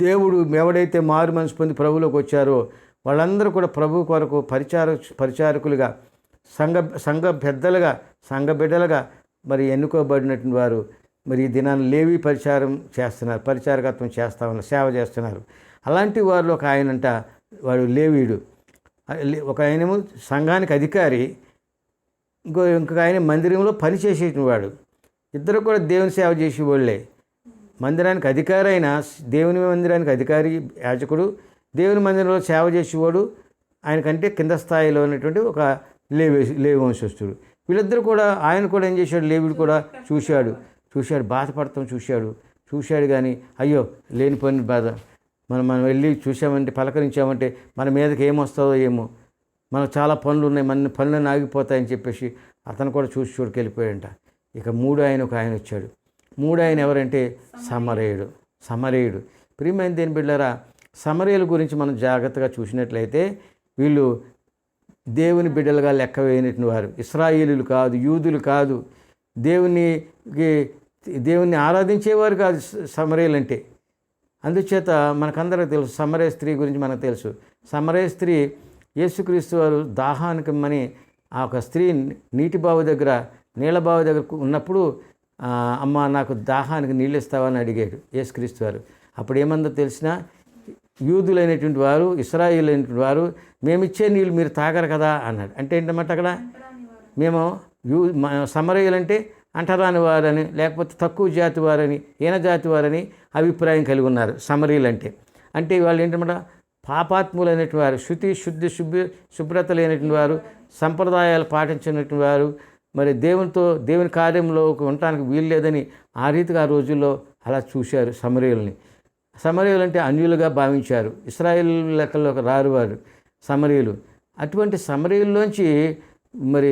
దేవుడు ఎవడైతే మారు మనసు పొంది ప్రభువులోకి వచ్చారో వాళ్ళందరూ కూడా ప్రభు కొరకు పరిచారకులుగా సంఘ పెద్దలుగా సంఘ బిడ్డలుగా మరి ఎన్నుకోబడినటువంటి వారు మరి ఈ దినాన్ని లేవీ పరిచారకత్వం చేస్తూ ఉన్నారు, సేవ చేస్తున్నారు. అలాంటి వారిలో ఒక ఆయనంట, వాడు లేవీయుడు. ఒక ఆయనేమో సంఘానికి అధికారి, ఇంకొక ఆయన మందిరంలో పని చేసేవాడు. ఇద్దరు కూడా దేవుని సేవ చేసేవాళ్ళే. మందిరానికి అధికారి అయిన దేవుని మందిరానికి అధికారి యాజకుడు, దేవుని మందిరంలో సేవ చేసేవాడు ఆయనకంటే కింద స్థాయిలో ఉన్నటువంటి ఒక లేవి వంశస్థుడు. వీళ్ళిద్దరు కూడా ఆయన కూడా ఏం చేశాడు? లేవీడు కూడా చూశాడు, బాధపడతాం చూశాడు కానీ అయ్యో లేనిపోయిన బాధ, మనం వెళ్ళి చూసామంటే పలకరించామంటే మన మీదకి ఏమొస్తుందో ఏమో, మనకు చాలా పనులు ఉన్నాయి, మన పనులను ఆగిపోతాయని చెప్పేసి అతను కూడా చూడికి వెళ్ళిపోయాడంట. ఇక ఒక ఆయన వచ్చాడు. ఆయన ఎవరంటే సమరయుడు. ప్రియమైన దేని బిడ్డలారా, సమరయుల గురించి మనం జాగ్రత్తగా చూసినట్లయితే వీళ్ళు దేవుని బిడ్డలుగా లెక్క వేయనటువంటి వారు. ఇశ్రాయేలీలు కాదు, యూదులు కాదు, దేవుణ్ణి ఆరాధించేవారు కాదు సమరయులు అంటే. అందుచేత మనకందరికీ తెలుసు, సమరయ స్త్రీ గురించి మనకు తెలుసు. సమరయ స్త్రీ యేసుక్రీస్తు వారు దాహానికి మని ఆ ఒక స్త్రీ నీళ్ళ బావి దగ్గర ఉన్నప్పుడు అమ్మ నాకు దాహానికి నీళ్ళు ఇస్తావని అడిగాడు యేసుక్రీస్తు వారు. అప్పుడు ఏమందో తెలిసిన, యూదులైనటువంటి వారు ఇశ్రాయేలైనటువంటి వారు మేమిచ్చే నీళ్ళు మీరు తాగరు కదా అన్నాడు. అంటే ఏంటన్నమాట అక్కడ మేము సమరయులంటే అంటరాని వారని, లేకపోతే తక్కువ జాతి వారని, ఈన జాతి వారని అభిప్రాయం కలిగి ఉన్నారు సమరయులంటే. అంటే వాళ్ళు ఏంటన్నమాట పాపాత్ములైనటువంటి వారు, శుభ్రత లేనటువంటి వారు, సంప్రదాయాలు పాటించినటువంటి వారు, మరి దేవుని కార్యంలో ఉండటానికి వీలు లేదని ఆ రీతిగా ఆ రోజుల్లో అలా చూశారు సమరయుల్ని. సమరయులు అంటే అన్యులుగా భావించారు. ఇశ్రాయేల్ లెక్కల్లోకి రారు వారు సమరయులు. అటువంటి సమరయుల్లోంచి మరి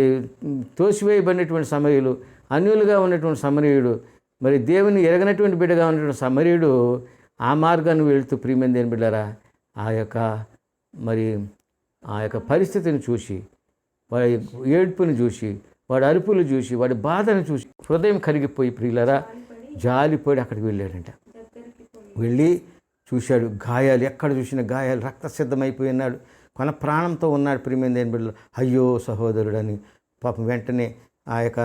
తోసివేయబడినటువంటి సమరయులు, అన్యులుగా ఉన్నటువంటి సమరయుడు, మరి దేవుని ఎరగనటువంటి బిడ్డగా ఉన్నటువంటి సమరయుడు ఆ మార్గాన్ని వెళుతూ ప్రియమైన దేని బిడ్డరా ఆ యొక్క పరిస్థితిని చూసి, వాడి ఏడ్పుని చూసి, వాడి అరుపులు చూసి, వాడి బాధను చూసి హృదయం కరిగిపోయి ప్రియులరా జాలిపోయి అక్కడికి వెళ్ళాడంట. వెళ్ళి చూశాడు, గాయాలు ఎక్కడ చూసిన గాయాలు, రక్తసిద్ధమైపోయి ఉన్నాడు, కొన ప్రాణంతో ఉన్నాడు. ప్రియమైన దేని బిడ్డలు అయ్యో సహోదరుడని పాపం వెంటనే ఆ యొక్క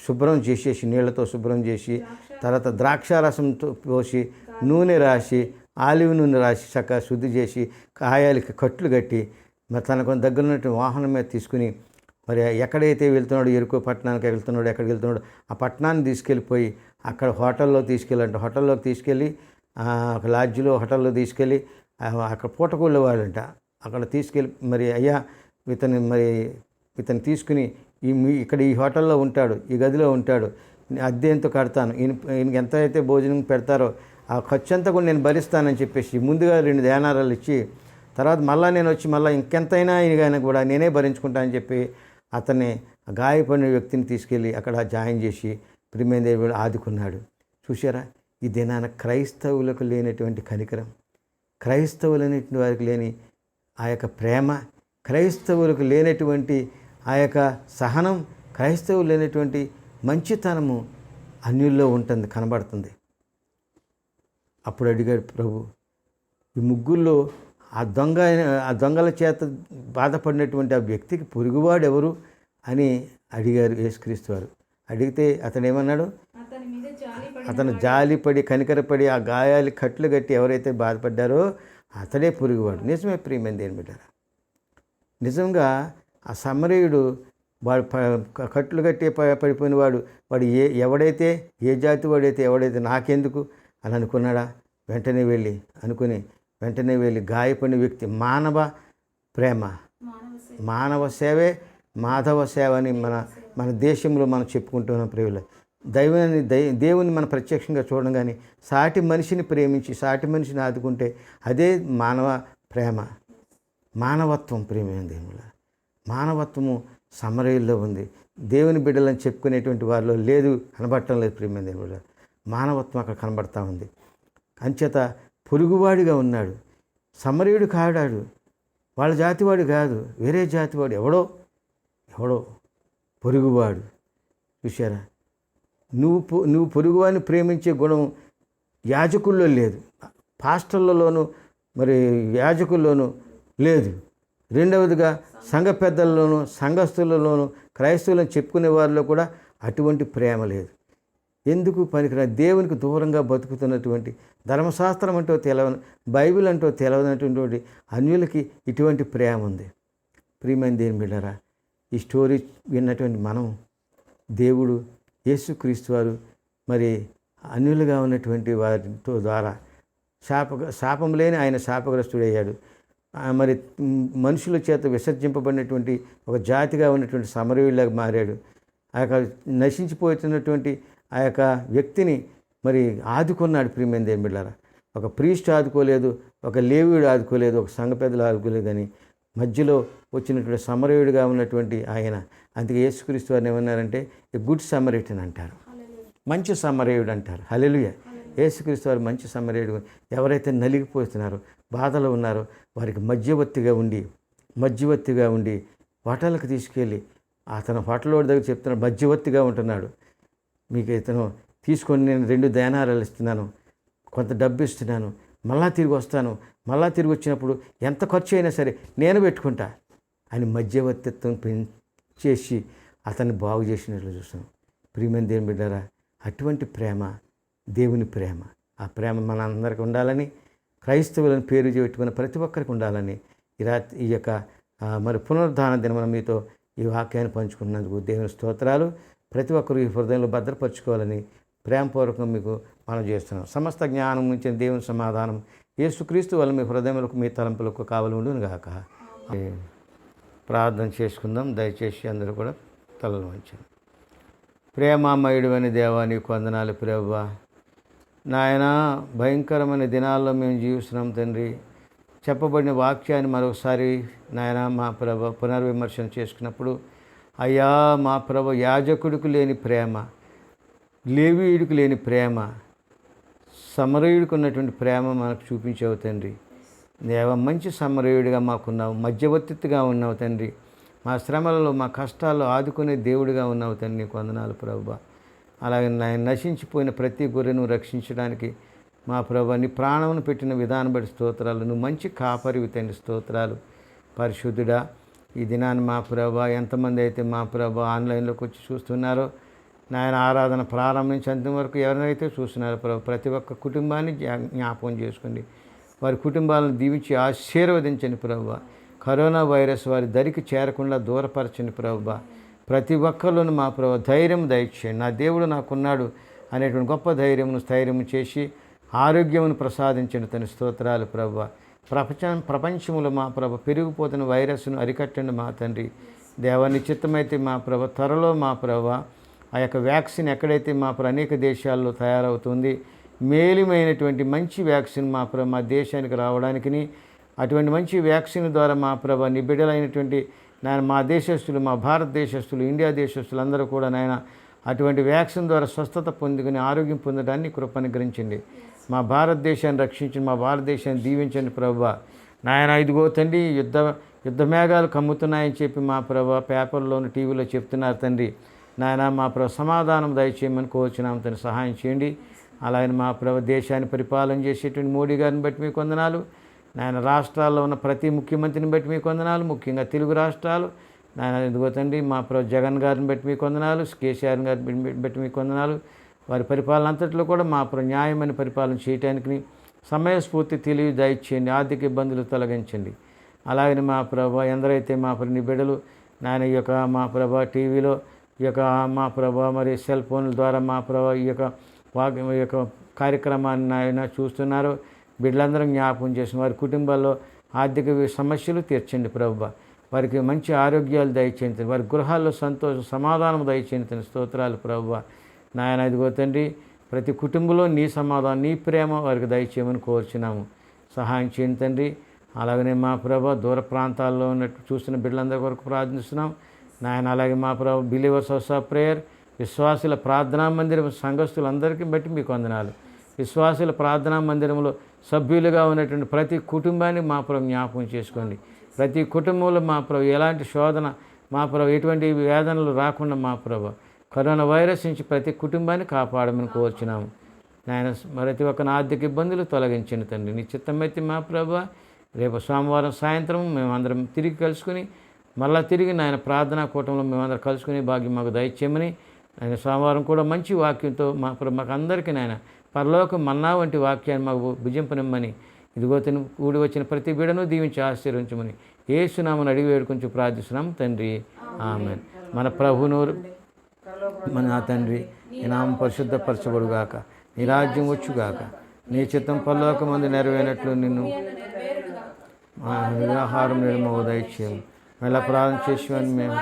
శుభ్రం చేసేసి, నీళ్లతో శుభ్రం చేసి, తర్వాత ద్రాక్షారసంతో పోసి నూనె రాసి, ఆలివ్ నూనె రాసి చక్కగా శుద్ధి చేసి, గాయాలకి కట్లు కట్టి మరి తనకు దగ్గర ఉన్నటువంటి వాహనం మీద తీసుకుని మరి ఎక్కడైతే వెళ్తున్నాడో, ఎరుకో పట్టణానికి వెళ్తున్నాడో, ఎక్కడికి వెళ్తున్నాడో ఆ పట్టణాన్ని తీసుకెళ్ళిపోయి అక్కడ హోటల్లోకి తీసుకెళ్ళి ఒక లాడ్జ్లో హోటల్లో తీసుకెళ్ళి అక్కడ పూటకూళ్ళ వాళ్ళంట అక్కడ తీసుకెళ్ళి మరి అయ్యా ఇతను తీసుకుని ఇక్కడ ఈ హోటల్లో ఉంటాడు, ఈ గదిలో ఉంటాడు, అద్దె ఎంతో కడతాను, ఈయనకి ఎంత అయితే భోజనం పెడతారో ఆ ఖర్చు అంతా కూడా నేను భరిస్తానని చెప్పేసి ముందుగా 2 దేనారాలు ఇచ్చి తర్వాత మళ్ళీ నేను వచ్చి మళ్ళీ ఇంకెంతైనా ఈయన కూడా నేనే భరించుకుంటానని చెప్పి అతన్ని గాయపడిన వ్యక్తిని తీసుకెళ్ళి అక్కడ జాయిన్ చేసి ప్రియమైన దేవుడు ఆదుకున్నాడు. చూసారా, ఈ దినాన క్రైస్తవులకు లేనటువంటి కనికరం, క్రైస్తవులనేటువంటి వారికి లేని ఆ యొక్క ప్రేమ, క్రైస్తవులకు లేనటువంటి ఆ యొక్క సహనం, క్రైస్తవులు లేనటువంటి మంచితనము అన్యుల్లో ఉంటుంది, కనబడుతుంది. అప్పుడు అడిగాడు ప్రభు, ఈ ముగ్గుల్లో ఆ దొంగల చేత బాధపడినటువంటి ఆ వ్యక్తికి పొరుగువాడు ఎవరు అని అడిగారు యేసుక్రీస్తు వారు. అడిగితే అతను ఏమన్నాడు, అతను జాలిపడి కనికరపడి ఆ గాయాలు కట్లు కట్టి ఎవరైతే బాధపడ్డారో అతడే పొరుగువాడు. నిజమే ప్రియమైన దేవుని బిడ్డలారా, నిజంగా ఆ సమరయుడు వాడు కట్లు కట్టి పడిపోయిన వాడు ఎవడైతే ఏ జాతి వాడైతే ఎవడైతే నాకెందుకు అని అనుకున్నాడా, వెంటనే వెళ్ళి గాయపడిన వ్యక్తి మానవ ప్రేమ, మానవ సేవే మాధవ సేవ అని మన దేశంలో మనం చెప్పుకుంటున్నాం. ప్రియుల దేవుని మనం ప్రత్యక్షంగా చూడడం కానీ సాటి మనిషిని ప్రేమించి సాటి మనిషిని ఆదుకుంటే అదే మానవ ప్రేమ, మానవత్వం. ప్రేమైన దేవుల మానవత్వము సమరయుల్లో ఉంది. దేవుని బిడ్డలని చెప్పుకునేటువంటి వారిలో లేదు, కనబడటం లేదు. ప్రియమైన దేవుల మానవత్వం అక్కడ కనబడతా ఉంది. అంచేత పొరుగువాడిగా ఉన్నాడు, సమరయుడు కాడాడు, వాళ్ళ జాతివాడు కాదు, వేరే జాతివాడు, ఎవడో పొరుగువాడు. చూశారా, నువ్వు పొరుగువాడిని ప్రేమించే గుణం యాజకుల్లో లేదు, పాస్టర్లలోనూ మరి యాజకుల్లోనూ లేదు. రెండవదిగా సంఘ పెద్దల్లోనూ సంఘస్థులలోనూ క్రైస్తవులను చెప్పుకునే వారిలో కూడా అటువంటి ప్రేమ లేదు. ఎందుకు పనికిరా దేవునికి దూరంగా బతుకుతున్నటువంటి, ధర్మశాస్త్రం అంటూ తెలవని, బైబిల్ అంటూ తెలవనటువంటి అన్యులకి ఇటువంటి ప్రేమ ఉంది. ప్రియమైన దేవుని బిడ్డలారా, ఈ స్టోరీ విన్నటువంటి మనం దేవుడు యేసుక్రీస్తు వారు మరి అన్యులుగా ఉన్నటువంటి వారితో ద్వారా శాపం లేని ఆయన శాపగ్రస్తుడయ్యాడు. మరి మనుషుల చేత విసర్జింపబడినటువంటి ఒక జాతిగా ఉన్నటువంటి సమరయుడిలాగా మారాడు. ఆ యొక్క నశించిపోతున్నటువంటి ఆ యొక్క వ్యక్తిని మరి ఆదుకున్నాడు. ప్రియమైన దేవుని బిడ్డలారా, ఒక ప్రీస్ట్ ఆదుకోలేదు, ఒక లేవీయుడు ఆదుకోలేదు, ఒక సంఘ పెద్దలు ఆదుకోలేదు, కానీ మధ్యలో వచ్చినటువంటి సమరయుడిగా ఉన్నటువంటి ఆయన. అందుకే యేసుక్రీస్తు వారిని ఏమన్నారంటే ఏ గుడ్ సమరైటన్ అంటారు, మంచి సమరయుడు అంటారు. హల్లెలూయా. యేసుక్రీస్తు వారు మంచి సమరయుడు. ఎవరైతే నలిగిపోతున్నారో, బాధలో ఉన్నారో వారికి మధ్యవర్తిగా ఉండి హోటల్కి తీసుకెళ్ళి, అతను హోటల్ వాడి దగ్గర చెప్తున్నాడు, మధ్యవర్తిగా ఉంటున్నాడు. మీకు ఇతను తీసుకొని నేను 2 దేనారాలు ఇస్తున్నాను, కొంత డబ్బు ఇస్తున్నాను, మళ్ళా తిరిగి వస్తాను, మళ్ళా తిరిగి వచ్చినప్పుడు ఎంత ఖర్చు అయినా సరే నేను పెట్టుకుంటా అని మధ్యవర్తిత్వం పెంచేసి అతన్ని బాగు చేసినట్లు చూస్తాం. ప్రియమైన దేవుని బిడ్డలారా, అటువంటి ప్రేమ దేవుని ప్రేమ. ఆ ప్రేమ మన అందరికీ ఉండాలని, క్రైస్తవులను పేరు పెట్టుకున్న ప్రతి ఒక్కరికి ఉండాలని ఈ యొక్క మరి పునరుద్ధాన దినమున మీతో ఈ వాక్యాన్ని పంచుకున్నందుకు దేవుని స్తోత్రాలు. ప్రతి ఒక్కరు ఈ హృదయంలో భద్రపరచుకోవాలని ప్రేమపూర్వకంగా మీకు మనం చేస్తున్నాం. సమస్త జ్ఞానం నుంచి దేవుని సమాధానం యేసుక్రీస్తు వల్ల మీ హృదయములకు మీ తలంపులకు కావలి ఉండును గాక. ప్రార్థన చేసుకుందాం. దయచేసి అందరూ కూడా తలలు వంచండి. ప్రేమామయుడు అని దేవా, నీకు వందనాలు ప్రభువా. నాయన, భయంకరమైన దినాల్లో మేము జీవిస్తున్నాం తండ్రి. చెప్పబడిన వాక్యాన్ని మరొకసారి నాయన మా ప్రభు పునర్విమర్శన చేసుకున్నప్పుడు, అయ్యా మా ప్రభు, యాజకుడికి లేని ప్రేమ, లేవీయుడికి లేని ప్రేమ, సమరయుడికి ఉన్నటువంటి ప్రేమ మనకు చూపించావు తండ్రి. దేవ, మంచి సమరయుడిగా మాకున్నావు, మధ్యవర్తిగా ఉన్నావు తండ్రి. మా శ్రమలలో మా కష్టాల్లో ఆదుకునే దేవుడిగా ఉన్నావు తండ్రి. నీకు వందనాలు ప్రభువా. అలాగే నశించిపోయిన ప్రతి గొర్రెను రక్షించడానికి మా ప్రభు నీ ప్రాణమును పెట్టిన విధానం బట్టి స్తోత్రాలు. నువ్వు మంచి కాపరివి తండ్రి, స్తోత్రాలు. పరిశుద్ధుడా, ఈ దినాన్ని మా ప్రభు ఎంతమంది అయితే మా ప్రభు ఆన్లైన్లోకి వచ్చి చూస్తున్నారో నాయన, ఆరాధన ప్రారంభించి అంతం వరకు ఎవరినైతే చూస్తున్నారో ప్రభు ప్రతి ఒక్క కుటుంబాన్ని జ్ఞాపకం చేసుకోండి. వారి కుటుంబాలను దీవించి ఆశీర్వదించండి ప్రభు. కరోనా వైరస్ వారి దరికి చేరకుండా దూరపరచండి ప్రభువా. ప్రతి ఒక్కరిలోనూ మా ప్రభు ధైర్యం దయచేయండి. నా దేవుడు నాకున్నాడు అనేటువంటి గొప్ప ధైర్యమును స్థైర్యం చేసి ఆరోగ్యమును ప్రసాదించండి తన స్తోత్రాలు ప్రభువా. ప్రపంచంలో మా ప్రభు పెరిగిపోతున్న వైరస్ను అరికట్టండి మా తండ్రి. దేవాన్ని చిత్తమైతే మా ప్రభు త్వరలో మా ప్రభు ఆ యొక్క వ్యాక్సిన్ ఎక్కడైతే మా ప్రభు అనేక దేశాల్లో తయారవుతుంది, మేలిమైనటువంటి మంచి వ్యాక్సిన్ మా ప్రభు మా దేశానికి రావడానికి, అటువంటి మంచి వ్యాక్సిన్ ద్వారా మా ప్రభు నిబిడలైనటువంటి నాయన మా దేశస్తులు, మా భారతదేశస్తులు, ఇండియా దేశస్తులు అందరూ కూడా నాయన అటువంటి వ్యాక్సిన్ ద్వారా స్వస్థత పొందుకుని ఆరోగ్యం పొందడాన్ని కృపనుగ్రహించండి. మా భారతదేశాన్ని రక్షించండి, మా భారతదేశాన్ని దీవించండి ప్రభువా. నాయన ఇదిగో తండ్రి యుద్ధ మేఘాలు కమ్ముతున్నాయని చెప్పి మా ప్రభు పేపర్లోను టీవీలో చెప్తున్నారు తండ్రి. నాయన మా ప్రభు సమాధానం దయచేయమని కోరుచున్నాము తండ్రి, సహాయం చేయండి. అలాగే మా ప్రభు దేశాన్ని పరిపాలన చేసేటువంటి మోడీ గారిని బట్టి మీకు వందనాలు. నాయన రాష్ట్రాల్లో ఉన్న ప్రతి ముఖ్యమంత్రిని బట్టి మీకు వందనాలు, ముఖ్యంగా తెలుగు రాష్ట్రాలు. నాయన ఇదిగో తండ్రి మా ప్రభు జగన్ గారిని బట్టి మీకు వందనాలు, కేసీఆర్ గారిని బట్టి మీకు వందనాలు. వారి పరిపాలన అంతట్లో కూడా మా ప్రభు న్యాయమైన పరిపాలన చేయడానికి సమయస్ఫూర్తి తెలివి దయచేయండి, ఆర్థిక ఇబ్బందులు తొలగించండి. అలాగే మా ప్రభు ఎందరైతే మా ప్రభు నీ బిడ్డలు నాయన ఈ యొక్క మా ప్రభు టీవీలో ఈ యొక్క మా ప్రభు మరి సెల్ ఫోన్ల ద్వారా మా ప్రభు ఈ యొక్క కార్యక్రమాన్ని ఆయన చూస్తున్నారు, బిడ్డలందరూ జ్ఞాపకం చేసిన వారి కుటుంబాల్లో ఆర్థిక సమస్యలు తీర్చండి ప్రభువా. వారికి మంచి ఆరోగ్యాలు దయచేయండి, వారి గృహాల్లో సంతోషం సమాధానం దయచేయండి స్తోత్రాలు ప్రభువా. నాయన ఇదిగో తండ్రి ప్రతి కుటుంబంలో నీ సమాధానం నీ ప్రేమ వారికి దయచేయమని కోరుచున్నాము, సహాయం చేయండి తండ్రి. అలాగనే మా ప్రభు దూర ప్రాంతాల్లో ఉన్నట్టు చూస్తున్న బిడ్డలందరి వరకు ప్రార్థిస్తున్నాం నాయన. అలాగే మా ప్రభు బిలీవర్స్ హౌస్ ఆఫ్ ప్రేయర్ విశ్వాసుల ప్రార్థనా మందిరం సంఘస్థులందరికీ బట్టి మీకు వందనాలు. విశ్వాసుల ప్రార్థనా మందిరంలో సభ్యులుగా ఉన్నటువంటి ప్రతి కుటుంబాన్ని మా ప్రభు జ్ఞాపకం చేసుకోండి. ప్రతి కుటుంబంలో మా ప్రభు ఎలాంటి శోధన మా ప్రభు ఎటువంటి వేదనలు రాకుండా మా ప్రభు కరోనా వైరస్ నుంచి ప్రతి కుటుంబాన్ని కాపాడమని కోరుచున్నాము నాయన. ప్రతి ఒక్క ఆర్థిక ఇబ్బందులు తొలగించండి తండ్రి. నీ చిత్తమైతే మా ప్రభు రేపు సోమవారం సాయంత్రం మేమందరం తిరిగి కలుసుకుని మళ్ళీ తిరిగి నాయన ప్రార్థనా కూటంలో మేమందరం కలుసుకునే భాగ్యం మాకు దయచేయమని ఆయన సోమవారం కూడా మంచి వాక్యంతో మా మాకు అందరికీ నాయన పరలోక మన్నా వంటి వాక్యాన్ని మాకు భుజింపనిమ్మని ఇదిగో తిని కూడి వచ్చిన ప్రతి బిడను దీవించి ఆశీర్వించమని యేసునామని అడిగి వేడుకొంచు ప్రార్థిస్తున్నాం తండ్రి, ఆమేన్. మన ప్రభును మన తండ్రి నీ నామం పరిశుద్ధపరచబడుగాక, నీ రాజ్యం వచ్చుగాక, నీ చిత్తం పరలోకమందు నెరవేరినట్లు నిన్ను ఆహారం నిర్మవ దయచేయము. మళ్ళీ ప్రార్థన చేసేవని మేము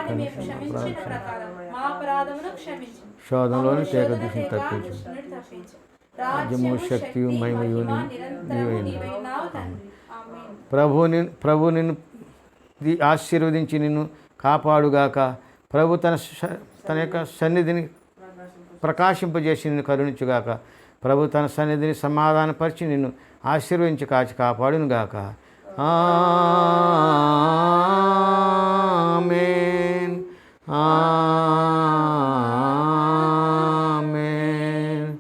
శోధంలోని తేగ దిశను తప్పించు. రాజ్యము శక్తియు మహిమయు ప్రభు నిన్ను ఆశీర్వదించి నిన్ను కాపాడుగాక. ప్రభు తన యొక్క సన్నిధిని ప్రకాశింపజేసి నిన్ను కరుణించుగాక. ప్రభు తన సన్నిధిని సమాధానపరిచి నిన్ను ఆశీర్వదించి కాచి కాపాడునుగాక. ఆమేన్ ఆమేన్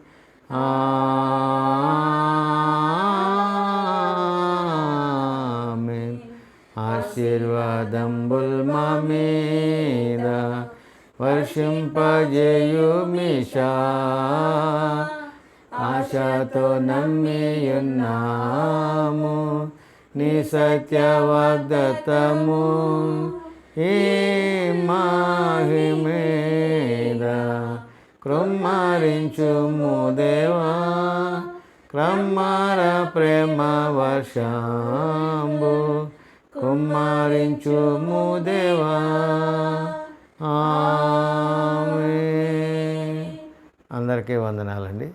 ఆమేన్. ఆశీర్వాదంబుల్ మా మీద వర్షింపజేయుమిషా, ఆశతో నమ్మియున్నాము నీ సత్య వాగ్దత్తము. ఈ మాహిమేద కృమ్మరించుము దేవా, క్రమ్మర ప్రేమ వర్షంబు కుమ్మరించుము దేవా. ఆమేన్. అందరికీ వందనాలండి.